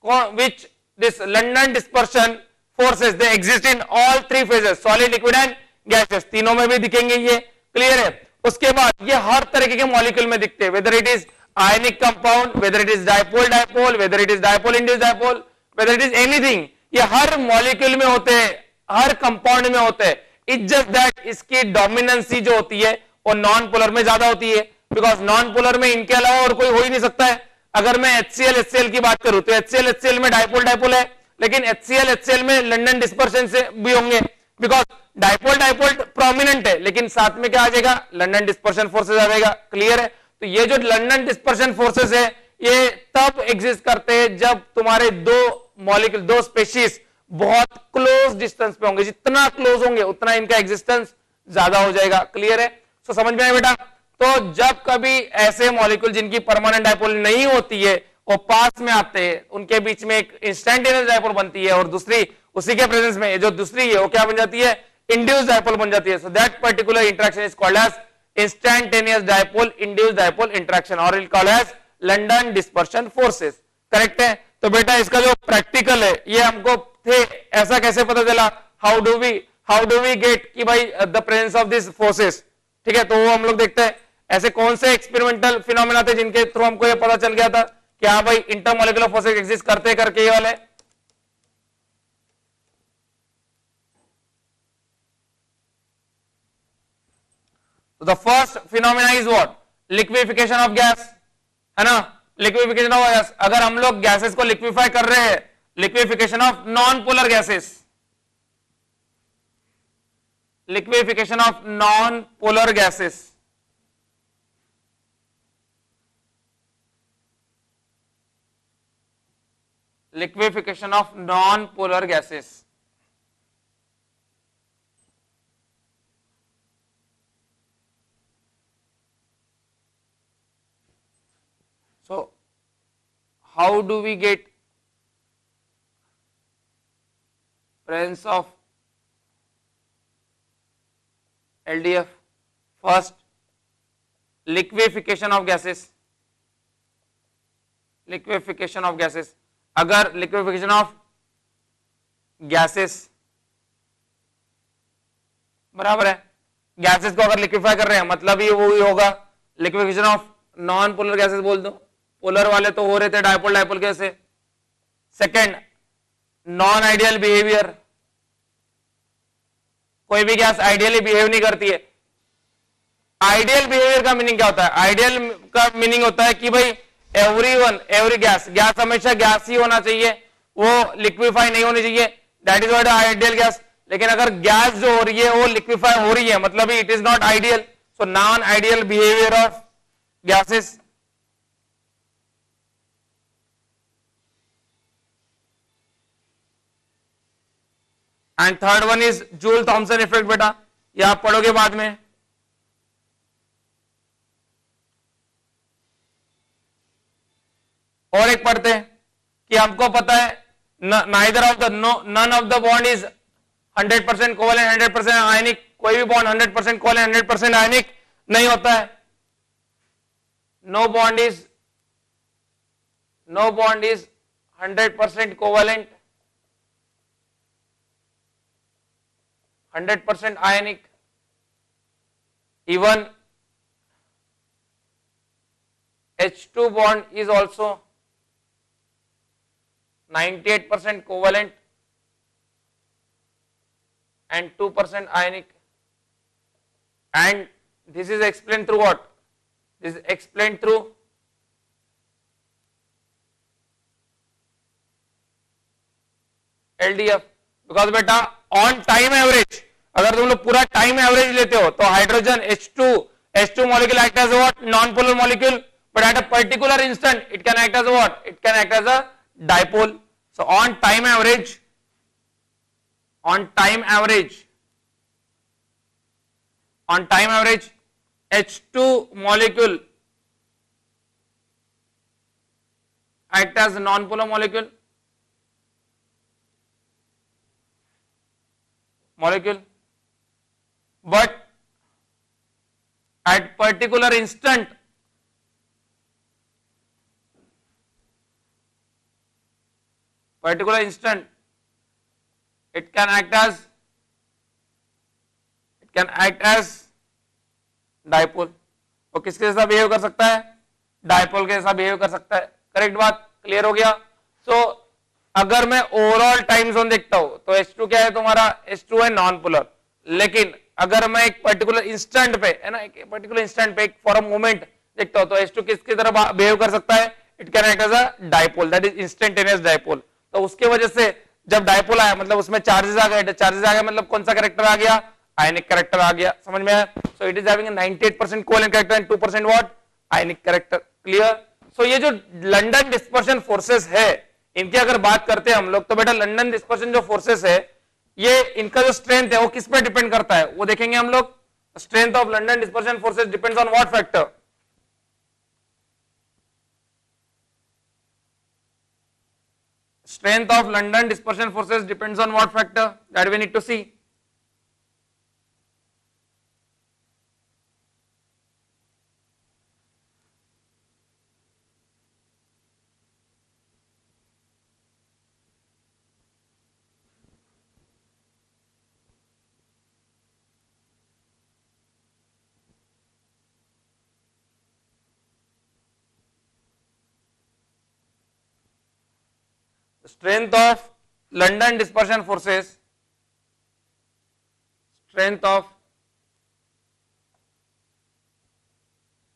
Speaker 1: which this London dispersion forces they exist in all three phases, solid, liquid and gaseous, तीनों में भी दिखेंगे ये. क्लियर है? उसके बाद ये हर तरीके के मॉलिक्यूल में दिखते हैं, whether it is ionic compound, whether it is dipole, whether it is dipole induced dipole, whether it is anything, ये हर मॉलिक्यूल में होते हैं, हर कंपाउंड में होते हैं. इट्स जस्ट दैट इसकी डोमिनेंसी जो होती है वो नॉन पोलर में ज्यादा होती है, बिकॉज नॉन पोलर में इनके अलावा और कोई हो ही नहीं सकता है. अगर मैं HCl की बात करूं तो HCl में डाइपोल है, लेकिन HCl में लंदन डिस्पर्शन से भी होंगे, बिकॉज डाइपोल प्रोमिनेंट है, लेकिन साथ में क्या आ जाएगा, लंदन डिस्पर्शन फोर्सेस आ जाएगा. क्लियर है? तो ये जो लंदन डिस्पर्शन फोर्सेस है ये तब एग्जिस्ट करते हैं जब तुम्हारे दो मॉलिक्यूल, दो स्पेशीज बहुत क्लोज डिस्टेंस पे होंगे, जितना क्लोज होंगे उतना इनका एग्जिस्टेंस ज्यादा हो जाएगा. क्लियर है? तो समझ में आया बेटा? तो जब कभी ऐसे मॉलिक्यूल जिनकी परमानेंट डाइपोल नहीं होती है वो पास में आते हैं, उनके बीच में एक इंस्टेंटेनियस डाइपोल बनती है, और दूसरी उसी के प्रेजेंस में जो दूसरी है वो क्या बन जाती है, इंड्यूस्ड डाइपोल बन जाती है. So that particular interaction is called as instantaneous dipole induced dipole interaction, और it called as London dispersion forces. Correct है? तो बेटा इसका जो प्रैक्टिकल है ये हमको थे, ऐसा कैसे पता चला, हाउ डू वी गेट कि भाई the presence of this forces. ठीक है, तो वो हम लोग देखते हैं ऐसे कौन से एक्सपेरिमेंटल फिनोमेना थे जिनके थ्रू हमको ये पता चल गया था कि हाँ भाई इंटरमोलिकुलर फोर्सेस एग्जिस्ट करते करके ये वाले. The first phenomena is what, liquefaction of gas, है ना. लिक्विफिकेशन ऑफ गैस, अगर हम लोग गैसेस को लिक्विफाई कर रहे हैं, liquefaction of non polar gases, liquefaction of non-polar gases, liquefaction of non-polar gases. So how do we get presence of LDF? First, liquefaction of gases. Liquefaction of gases. अगर liquefaction of gases बराबर है, गैसेस को अगर लिक्विफाई कर रहे हैं मतलब ये वो ही होगा. Liquefaction of non polar gases बोल दो, पोलर वाले तो हो रहे थे डाइपोल कैसे. सेकेंड, नॉन आइडियल बिहेवियर, कोई भी गैस आइडियली बिहेव नहीं करती है. आइडियल बिहेवियर का मीनिंग क्या होता है? आइडियल का मीनिंग होता है कि भाई एवरी गैस हमेशा गैस ही होना चाहिए, वो लिक्विफाई नहीं होनी चाहिए, that is what ideal gas. लेकिन अगर गैस जो हो रही है वो लिक्विफाई हो रही है मतलब it is not ideal. So non ideal behaviour of gases. And third one is Joule Thomson effect. बेटा ये आप पढ़ोगे बाद में. और एक पढ़ते हैं कि हमको पता है neither of the none of the bond is 100% covalent 100% आयनिक, कोई भी बॉन्ड 100% कोवैलेंट 100% आयनिक नहीं होता है. no bond is 100% covalent 100% ionic. Even H2 bond is also 98% covalent and 2% ionic. And this is explained through what? This is explained through LDF. Because बेटा ऑन टाइम एवरेज, अगर तुम लोग पूरा टाइम एवरेज लेते हो तो hydrogen H2 molecule act as what? Non polar molecule, but at a particular instant it can act as what? It can act as a dipole. So on time average H2 molecule act as non-polar molecule, but at particular instant it can act as dipole. वो किसके जैसा बिहेव कर सकता है? डाइपोल के जैसा बिहेव कर सकता है. करेक्ट बात, क्लियर हो गया. सो अगर मैं ओवरऑल टाइम जोन देखता हूं तो H2 क्या है तुम्हारा? H2 है नॉन पोलर. लेकिन अगर मैं एक पर्टिकुलर इंस्टेंट पे है ना, एक पर्टिकुलर इंस्टेंट पे एक फॉर अ मोमेंट देखता हूं तो H2 किसकी तरह बिहेव कर सकता है? It can act as a dipole, that is instantaneous dipole. तो उसके वजह से जब डाइपोल आया मतलब उसमें चार्जेस आ गए. मतलब कौन सा कैरेक्टर आ गया? आयनिक कैरेक्टर आ गया. समझ में आया? So it is having 98% covalent character and 2% what? Ionic character. Clear? So ये जो लंदन डिस्पर्शन फोर्सेस है इनकी अगर बात करते हैं हम लोग तो बेटा लंदन डिस्पर्शन जो फोर्सेस है ये इनका जो स्ट्रेंथ है वो किस पे डिपेंड करता है वो देखेंगे हम लोग. Strength of London dispersion forces depends on what factor? Strength of London dispersion forces depends on what factor? That we need to see. Strength of London dispersion forces, strength of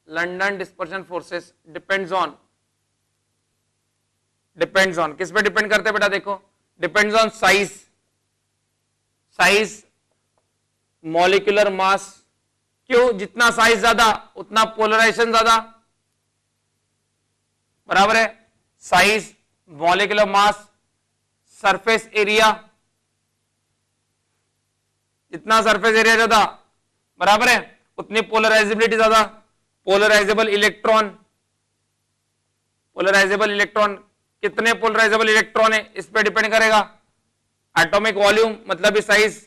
Speaker 1: London dispersion forces depends on किस पे डिपेंड करते हैं बेटा? देखो depends on size molecular mass. क्यों? जितना साइज ज्यादा उतना पोलराइजेशन ज्यादा. बराबर है? Size, molecular mass, surface area, जितना सरफेस एरिया ज्यादा बराबर है उतनी पोलराइजेबिलिटी ज्यादा. पोलराइजेबल इलेक्ट्रॉन कितने पोलराइजेबल इलेक्ट्रॉन है इस पे डिपेंड करेगा. एटॉमिक वॉल्यूम मतलब साइज.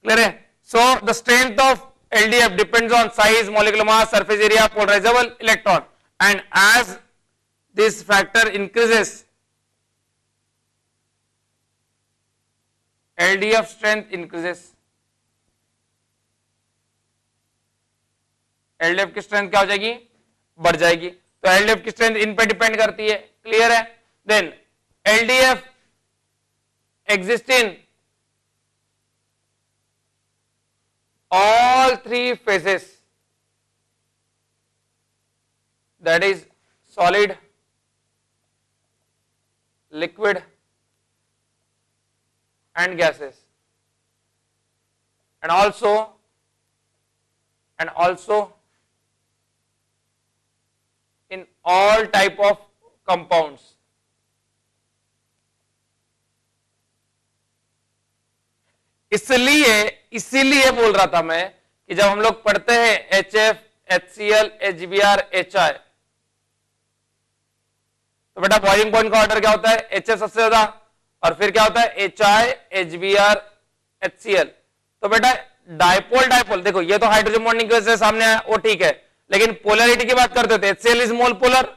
Speaker 1: क्लियर है? So the strength of LDF depends on size, molecular mass, surface area, polarizable electron. And as this factor increases, LDF strength increases. LDF की स्ट्रेंथ क्या हो जाएगी? बढ़ जाएगी. तो LDF की स्ट्रेंथ इन पे डिपेंड करती है. क्लियर है? Then LDF exist in all three phases, that is solid, liquid and gases, and also in all type of compounds. इसीलिए बोल रहा था मैं कि जब हम लोग पढ़ते हैं HF, HCl, HBr, HI तो बेटा बॉइलिंग पॉइंट का ऑर्डर क्या होता है, HF सबसे ज्यादा, और फिर क्या होता है HI, HBr, HCl। तो बेटा डायपोल डायपोल देखो, ये तो हाइड्रोजन बॉन्डिंग की वजह से सामने आया, वो ठीक है, लेकिन पोलैरिटी की बात करते थे, HCl इज मोल पोलर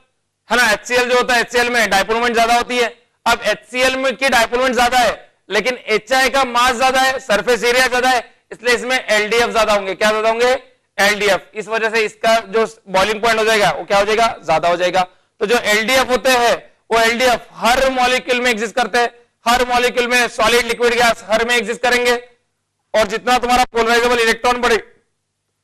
Speaker 1: है ना, HCl जो होता है HCl में डायपोल मोमेंट ज्यादा होती है। अब HCl में की डायपोल मोमेंट ज्यादा है, लेकिन HI का मास ज्यादा है, सरफेस एरिया ज्यादा है, इसलिए इसमें LDF ज्यादा होंगे। क्या ज्यादा होंगे, LDF। इस वजह से इसका जो बॉइलिंग पॉइंट हो जाएगा वो क्या हो जाएगा, ज्यादा हो जाएगा। तो जो LDF होते हैं वो LDF हर मॉलिक्यूल में एग्जिस्ट करते हैं, हर मॉलिक्यूल में, सॉलिड लिक्विड गैस हर में एग्जिस्ट करेंगे, और जितना तुम्हारा पोलराइजेबल इलेक्ट्रॉन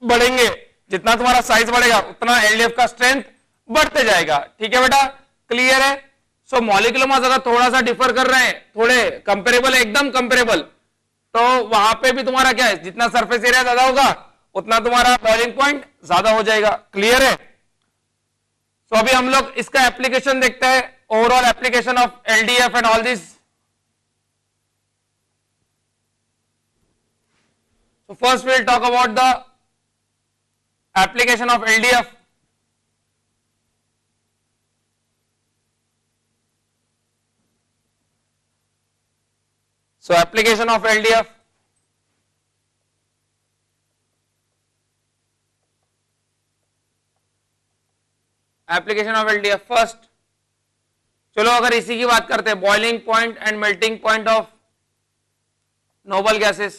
Speaker 1: बढ़ेंगे, जितना तुम्हारा साइज बढ़ेगा, उतना LDF का स्ट्रेंथ बढ़ते जाएगा। ठीक है बेटा, क्लियर है। सो मॉलिक्यूलर मास अगर थोड़ा सा डिफर कर रहे हैं, थोड़े कंपेरेबल है, एकदम कंपेरेबल, तो वहां पे भी तुम्हारा क्या है, जितना सरफेस एरिया ज्यादा होगा उतना तुम्हारा बॉइलिंग पॉइंट ज्यादा हो जाएगा। क्लियर है। तो अभी हम लोग इसका एप्लीकेशन देखते हैं, overall application of LDF and all this. So first we'll talk about the application of LDF. So application of LDF. Application of LDF first. चलो अगर इसी की बात करते हैं, boiling point and melting point of noble gases.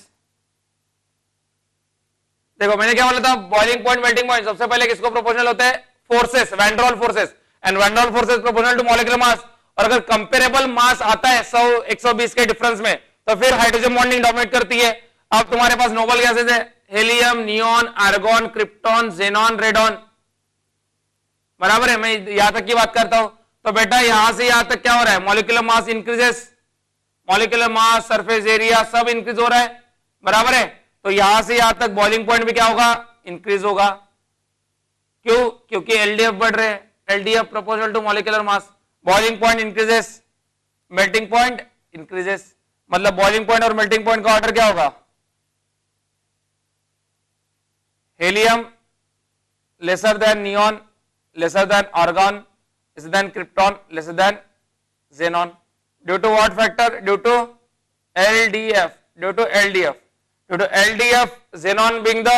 Speaker 1: देखो मैंने क्या बोला था, बॉइलिंग पॉइंट मेल्टिंग पॉइंट सबसे पहले किसको प्रोपोर्शनल होते हैं, forces, van der Waals forces, and van der Waals forces proportional to molecular mass. और अगर कंपेरेबल मास आता है 100-120 के डिफरेंस में, तो फिर हाइड्रोजन बॉन्डिंग डोमिनेट करती है। अब तुम्हारे पास नोबल गैसेस है, helium, neon, argon, krypton, xenon, radon, बराबर है। मैं यहां तक की बात करता हूं, तो बेटा यहां से यहां तक क्या हो रहा है, molecular mass increases, molecular mass, surface area सब इंक्रीज हो रहा है, बराबर है। तो यहां से यहां तक बॉइलिंग पॉइंट भी क्या होगा, इंक्रीज होगा। क्यों, क्योंकि LDF बढ़ रहे हैं, LDF proportional to molecular mass, boiling point increases, melting point increases. मतलब बॉइलिंग पॉइंट और मेल्टिंग पॉइंट का ऑर्डर क्या होगा, helium lesser than neon, lesser than argon, lesser than krypton, lesser than xenon. Due to what factor? Due to LDF. Due to LDF. Due to LDF, xenon being the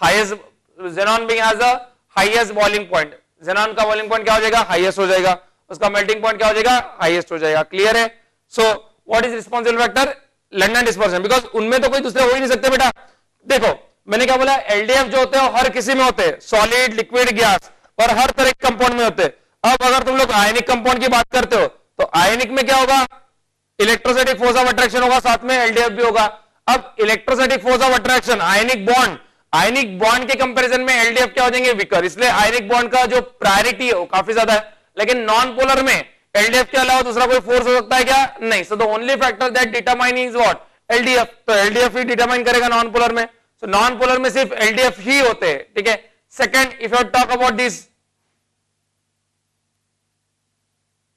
Speaker 1: highest, xenon being has the highest boiling point. xenon का boiling point क्या हो जाएगा, highest हो जाएगा, उसका melting point क्या हो जाएगा, highest हो जाएगा। Clear है। So what is responsible factor? London dispersion. Because उनमें तो कोई दूसरे हो ही नहीं सकते बेटा। देखो मैंने क्या बोला, LDF जो होते हैं हर किसी में होते हैं, सॉलिड, लिक्विड, गैस, और हर तरह के कंपाउंड में होते हैं। अब अगर तुम लोग आयनिक कंपाउंड की बात करते हो, तो आयनिक में क्या होगा, इलेक्ट्रोस्टैटिक फोर्स ऑफ अट्रैक्शन होगा, साथ में LDF भी होगा। अब electrostatic force of attraction, ionic bond के कंपैरिजन में LDF क्या हो जाएंगे, वीकर, इसलिए आयनिक बॉन्ड का जो प्रायोरिटी है वो काफी ज्यादा है। लेकिन नॉन पोलर में LDF के अलावा दूसरा कोई फोर्स हो सकता है क्या, नहीं। So the only factor that determine is what, LDF। तो LDF ही डिटरमाइन करेगा नॉन पोलर में। सो नॉन पोलर में सिर्फ LDF ही होते हैं। ठीक है। Second, if you talk about this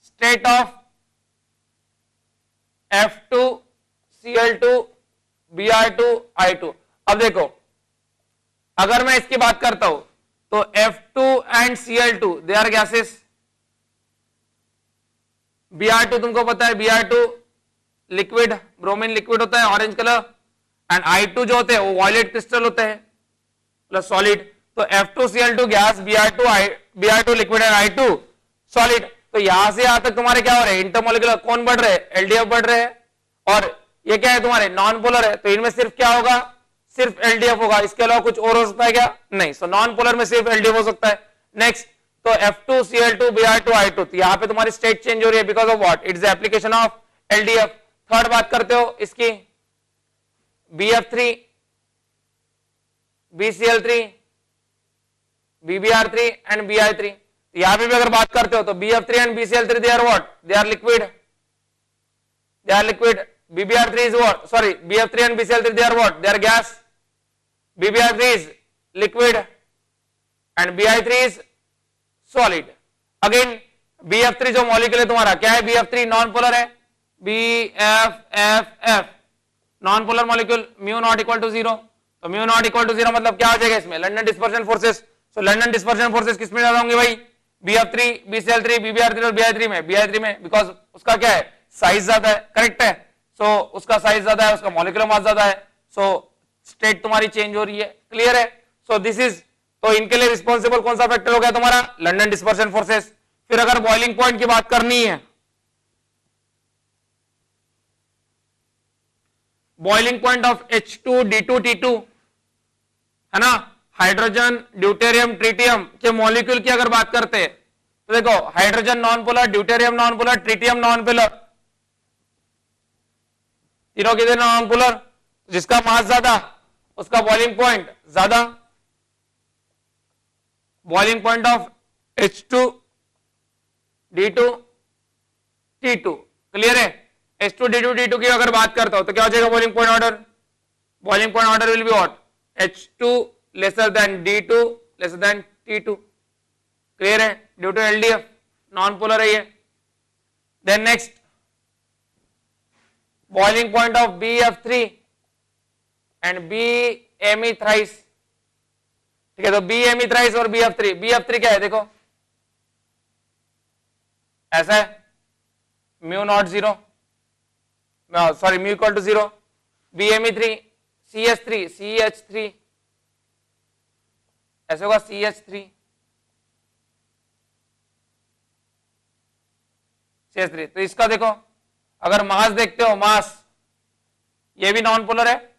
Speaker 1: state of F2, Cl2, Br2, I2, अब देखो अगर मैं इसकी बात करता हूं तो F2 and Cl2 they are gases, Br2 तुमको पता है, Br2 लिक्विड, ब्रोमीन लिक्विड होता है ऑरेंज कलर, एंड I2 जो होते हैं वो वॉयलेट क्रिस्टल होते हैं प्लस सॉलिड। तो F2Cl2 gas, Br2 liquid and I2 solid. तो यहां से यहां तक तुम्हारे क्या हो रहे हैं, इंटरमोलिकुलर कौन बढ़ रहे हैं, LDF बढ़ रहे हैं, और ये क्या है तुम्हारे नॉन पोलर है, तो इनमें सिर्फ क्या होगा, सिर्फ LDF होगा, इसके अलावा कुछ और हो सकता है क्या, नहीं। सो नॉन पोलर में सिर्फ LDF हो सकता है। नेक्स्ट, तो F2Cl2 Br2 I2, तो यहां पे तुम्हारी स्टेट चेंज हो रही है because of what, it's the application of LDF। Third बात करते हो इसकी, BF3, BCl3, BBr3 and Bi3, यहां पे भी अगर बात करते हो तो BF3 and BCl3 they are what, they are liquid, they are liquid. BBr3 is what, sorry, BF3 and BCl3 they are what, they are gas, BBr3 is liquid and Bi3 is solid। Again BF3 जो मॉलिक्यूल है तुम्हारा क्या है, BF3 नॉन पोलर है, BFFF non polar molecule, mu not equal to 0, तो म्यू नॉट इक्वल टू 0 मतलब क्या हो जाएगा इसमें, लंडन डिस्पर्शन फोर्सेस। सो लंडन डिस्पर्शन फोर्सेस किसमें ज्यादा होंगे भाई, BF3, BCl3, BBr3 और BI3 में बिकॉज उसका क्या है, साइज ज्यादा है, करेक्ट है। सो उसका साइज ज्यादा है, उसका मॉलिक्यूलर मास ज्यादा है, सो स्टेट तुम्हारी चेंज हो रही है, क्लियर है। सो दिस इज, तो इनके लिए रिस्पॉन्सिबल कौन सा फैक्टर हो गया तुम्हारा, लंदन डिस्पर्शन फोर्सेस। फिर अगर बॉइलिंग पॉइंट की बात करनी है, बॉइलिंग पॉइंट ऑफ H2D2T2 है ना, हाइड्रोजन, ड्यूटेरियम, ट्रिटियम के मॉलिक्यूल की अगर बात करते हैं तो देखो hydrogen non polar, deuterium non polar, tritium non polar, तीनों के नॉन पोलर, जिसका मास ज्यादा उसका बॉइलिंग पॉइंट ज्यादा। Boiling point of H2D2T2 clear है। H2D2T2 की अगर बात करता हूं तो क्या हो जाएगा boiling point order, boiling point order will be what, H2 lesser than D2 lesser than T2, clear है, due to LDF non polar है ये। Then next boiling point of BF3 and BMe thrice, ठीक है। तो BMe थ्राइस और BF3 क्या है देखो, ऐसा है mu not 0, sorry mu equal to 0, BMe3 CH3 ऐसे होगा CH3 तो इसका देखो अगर मास देखते हो, मास ये भी नॉन पोलर है,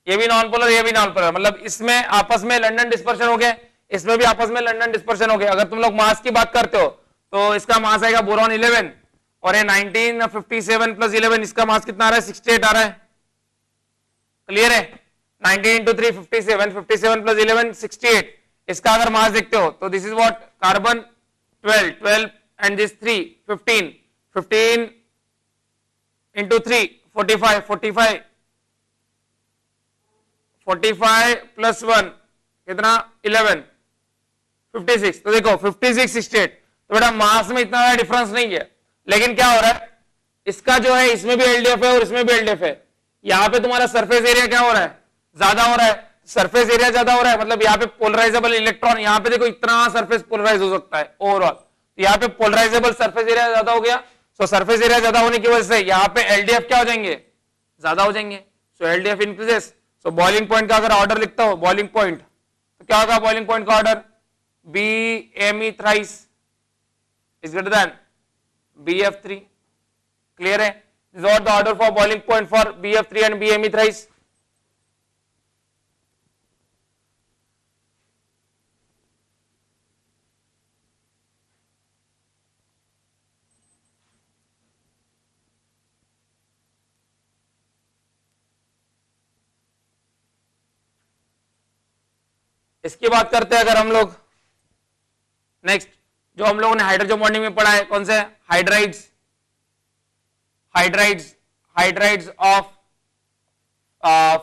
Speaker 1: ये भी नॉन पोलर, ये भी नॉन पोलर, मतलब इसमें आपस में लंदन डिस्पर्शन हो गया, इसमें भी आपस में लंदन डिस्पर्शन हो गया। अगर तुम लोग मास की बात करते हो तो इसका मास आएगा बोरॉन 11 और ये 1957 प्लस 11, इसका मास कितना आ रहा है, 68 आ रहा है, क्लियर है। 19 into 3 57, 57 plus 11 68, इसका अगर मास देखते हो तो this is what, carbon 12 and this 3 15 into 3 45 plus 1 कितना 11 56, तो देखो 56 68, तो बेटा मास में इतना डिफरेंस नहीं है, लेकिन क्या हो रहा है, इसका जो है इसमें भी एलडीएफ है और इसमें भी एलडीएफ है। यहां पे तुम्हारा सरफेस एरिया क्या हो रहा है, ज्यादा हो रहा है, सरफेस एरिया ज्यादा हो रहा है, मतलब यहाँ पे पोलराइजेबल इलेक्ट्रॉन, यहाँ पे देखो इतना सरफेस पोलराइज हो सकता है ओवरऑल, तो यहाँ पे पोलराइजेबल सरफेस एरिया ज्यादा हो गया। सो सरफेस एरिया ज्यादा होने की वजह से यहाँ पे एलडीएफ क्या हो जाएंगे, ज्यादा हो जाएंगे, so LDF increases. So boiling point का अगर ऑर्डर लिखता हो बॉइलिंग पॉइंट, तो क्या होगा बॉइलिंग पॉइंट का order, BMe thrice is greater than BF3, clear है। This is the order for boiling point for BF3 and BMe thrice. इसकी बात करते हैं अगर हम लोग, नेक्स्ट जो हम लोगों ने हाइड्रोजन बॉन्डिंग में पढ़ा है, कौन से हाइड्राइड्स ऑफ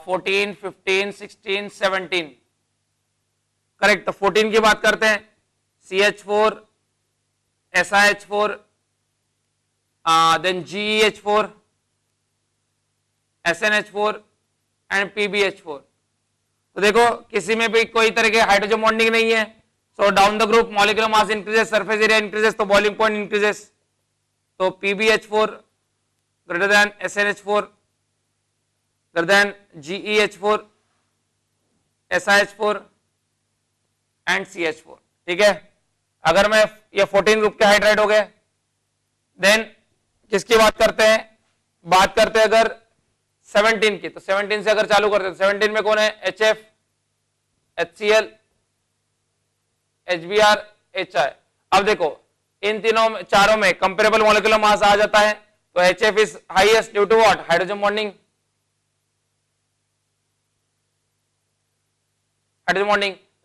Speaker 1: 14 15 16 17, करेक्ट। तो 14 की बात करते हैं, CH4 SiH4 then GeH4 SnH4 and PbH4। तो देखो किसी में भी कोई तरह के हाइड्रोजन बॉन्डिंग नहीं है, so down the group molecular mass increases, surface area increases, तो बॉइलिंग पॉइंट इंक्रीजेस। तो PbH4 greater than SnH4 greater than GeH4 SiH4 and CH4, ठीक है। अगर मैं ये 14 ग्रुप के हाइड्राइड हो गए, देन किसकी बात करते हैं, बात करते हैं अगर 17 की, तो 17 से अगर चालू करते हैं, 17 में कौन है, HF HCl HBr HI। अब देखो इन तीनों चारों में कंपेरेबल मॉलिक्यूलर मास आ जाता है, तो HF is highest due to what, hydrogen bonding,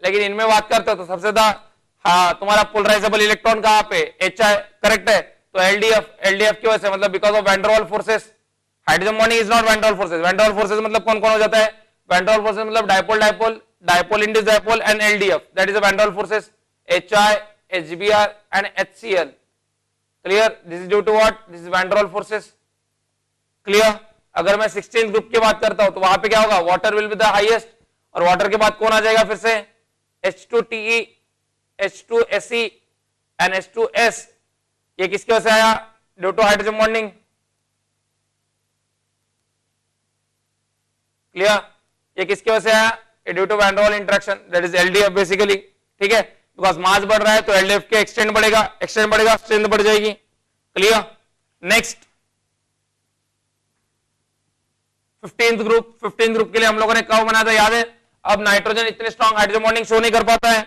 Speaker 1: लेकिन इनमें बात करते हो तो सबसे ज्यादा तुम्हारा पोलराइजेबल इलेक्ट्रॉन कहां पे, HI, करेक्ट है। तो LDF की वजह से, मतलब because of van der Waals forces, hydrogen bonding is not van der Waals forces. Van der Waals forces मतलब कौन कौन हो जाता है, वैन डर वाल्स फोर्सेस मतलब dipole induced dipole and LDF, that is van der Waals forces, HI HBr and HCl, clear. This is due to what, this is van der Waals forces, clear. अगर मैं 16 ग्रुप की बात करता हूं तो वहां पे क्या होगा, water will be the highest, और वाटर के बाद कौन आ जाएगा फिर से, H2TE H2Se and H2S, ये किसकी वजह से आया? Due to hydrogen bonding. Clear? ये किसकी वजह से आया? Due to van der Waals interaction, that is LDF basically. ठीक है, बिकॉज मास बढ़ रहा है तो एलडीएफ के एक्सटेंड बढ़ेगा, स्ट्रेंथ बढ़ जाएगी। क्लियर? नेक्स्ट 15th ग्रुप के लिए हम लोगों ने कब बनाया था याद है? अब नाइट्रोजन इतने स्ट्रॉन्ग हाइड्रोजन बॉन्डिंग शो नहीं कर पाता है,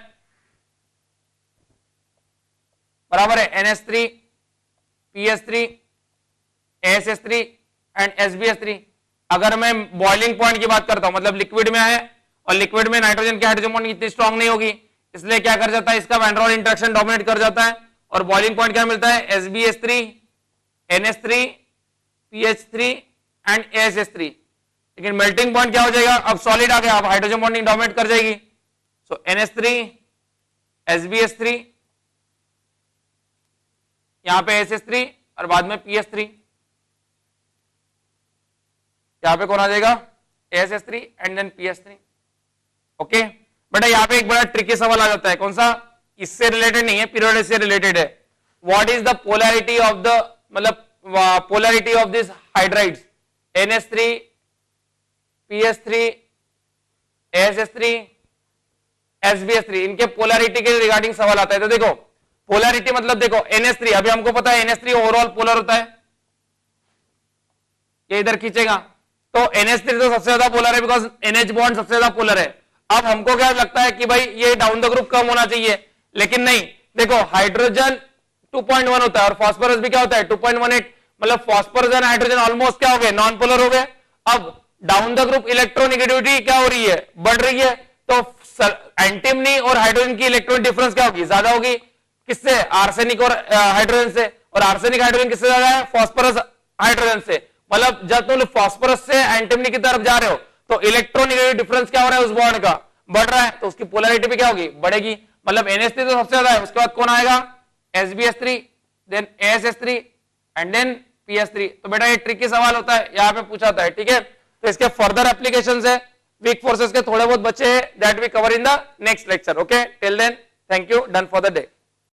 Speaker 1: बराबर है। NH3, PS3, ASS3 and SbS3। अगर मैं बॉइलिंग पॉइंट की बात करता हूं, मतलब लिक्विड में है और लिक्विड में नाइट्रोजन की हाइड्रोजन बॉन्डिंग इतनी स्ट्रॉन्ग नहीं होगी, इसलिए क्या कर जाता है, इसका van der Waals interaction dominate कर जाता है और बॉइलिंग पॉइंट क्या मिलता है? SbS3, NH3, PH3 and ASS3। लेकिन मेल्टिंग पॉइंट क्या हो जाएगा? अब सॉलिड आ गया, अब हाइड्रोजन बॉन्डिंग डोमिनेट कर जाएगी। सो NH3, SbS3, यहां पे SS3 और बाद में PS3, यहां पे कौन आ जाएगा? ASS3 and then PS3। Okay बेटा, यहां पे एक बड़ा ट्रिकी सवाल आ जाता है, कौन सा? इससे रिलेटेड नहीं है, पीरियोडिक से रिलेटेड है। What is the polarity of the, मतलब polarity of this hydrides NH3, PS3, ASS3, SbS3, इनके पोलैरिटी के रिगार्डिंग सवाल आता है। तो देखो पोलैरिटी मतलब देखो NH3, अभी हमको पता है NH3 ओवरऑल पोलर होता है, ये इधर खींचेगा तो NH3 तो सबसे ज्यादा पोलर है बिकॉज NH बॉन्ड सबसे ज्यादा पोलर है। अब हमको क्या लगता है कि भाई ये डाउन द ग्रुप कम होना चाहिए, लेकिन नहीं, देखो हाइड्रोजन 2.1 होता है और फास्फोरस भी क्या होता है? 2.18, मतलब फास्फोरस और हाइड्रोजन ऑलमोस्ट क्या हो गए? नॉन पोलर हो गए। अब डाउन द ग्रुप इलेक्ट्रोनेगेटिविटी क्या हो रही है? बढ़ रही है, तो एंटीमनी और हाइड्रोजन की इलेक्ट्रॉन डिफरेंस क्या होगी? ज्यादा होगी। किससे? आर्सेनिक और हाइड्रोजन से। और आर्सेनिक हाइड्रोजन किससे ज्यादा है? फास्फोरस हाइड्रोजन से। मतलब जब तुम फास्फोरस से एंटीमनी की तरफ जा रहे हो तो इलेक्ट्रोनेगेटिव डिफरेंस क्या हो रहा है? उस बॉन्ड का बढ़ रहा है, तो उसकी पोलैरिटी भी क्या होगी? बढ़ेगी। मतलब NH3 तो सबसे ज्यादा है, उसके बाद कौन आएगा? SbS3, then ASS3 and then PS3। तो बेटा ये ट्रिकी सवाल होता है, यहां पे पूछा जाता है। ठीक है, तो इसके फर्दर एप्लीकेशंस है, वीक फोर्सेस के थोड़े बहुत बच्चे हैं, that we cover in the next lecture. Okay, till then thank you, done for the day.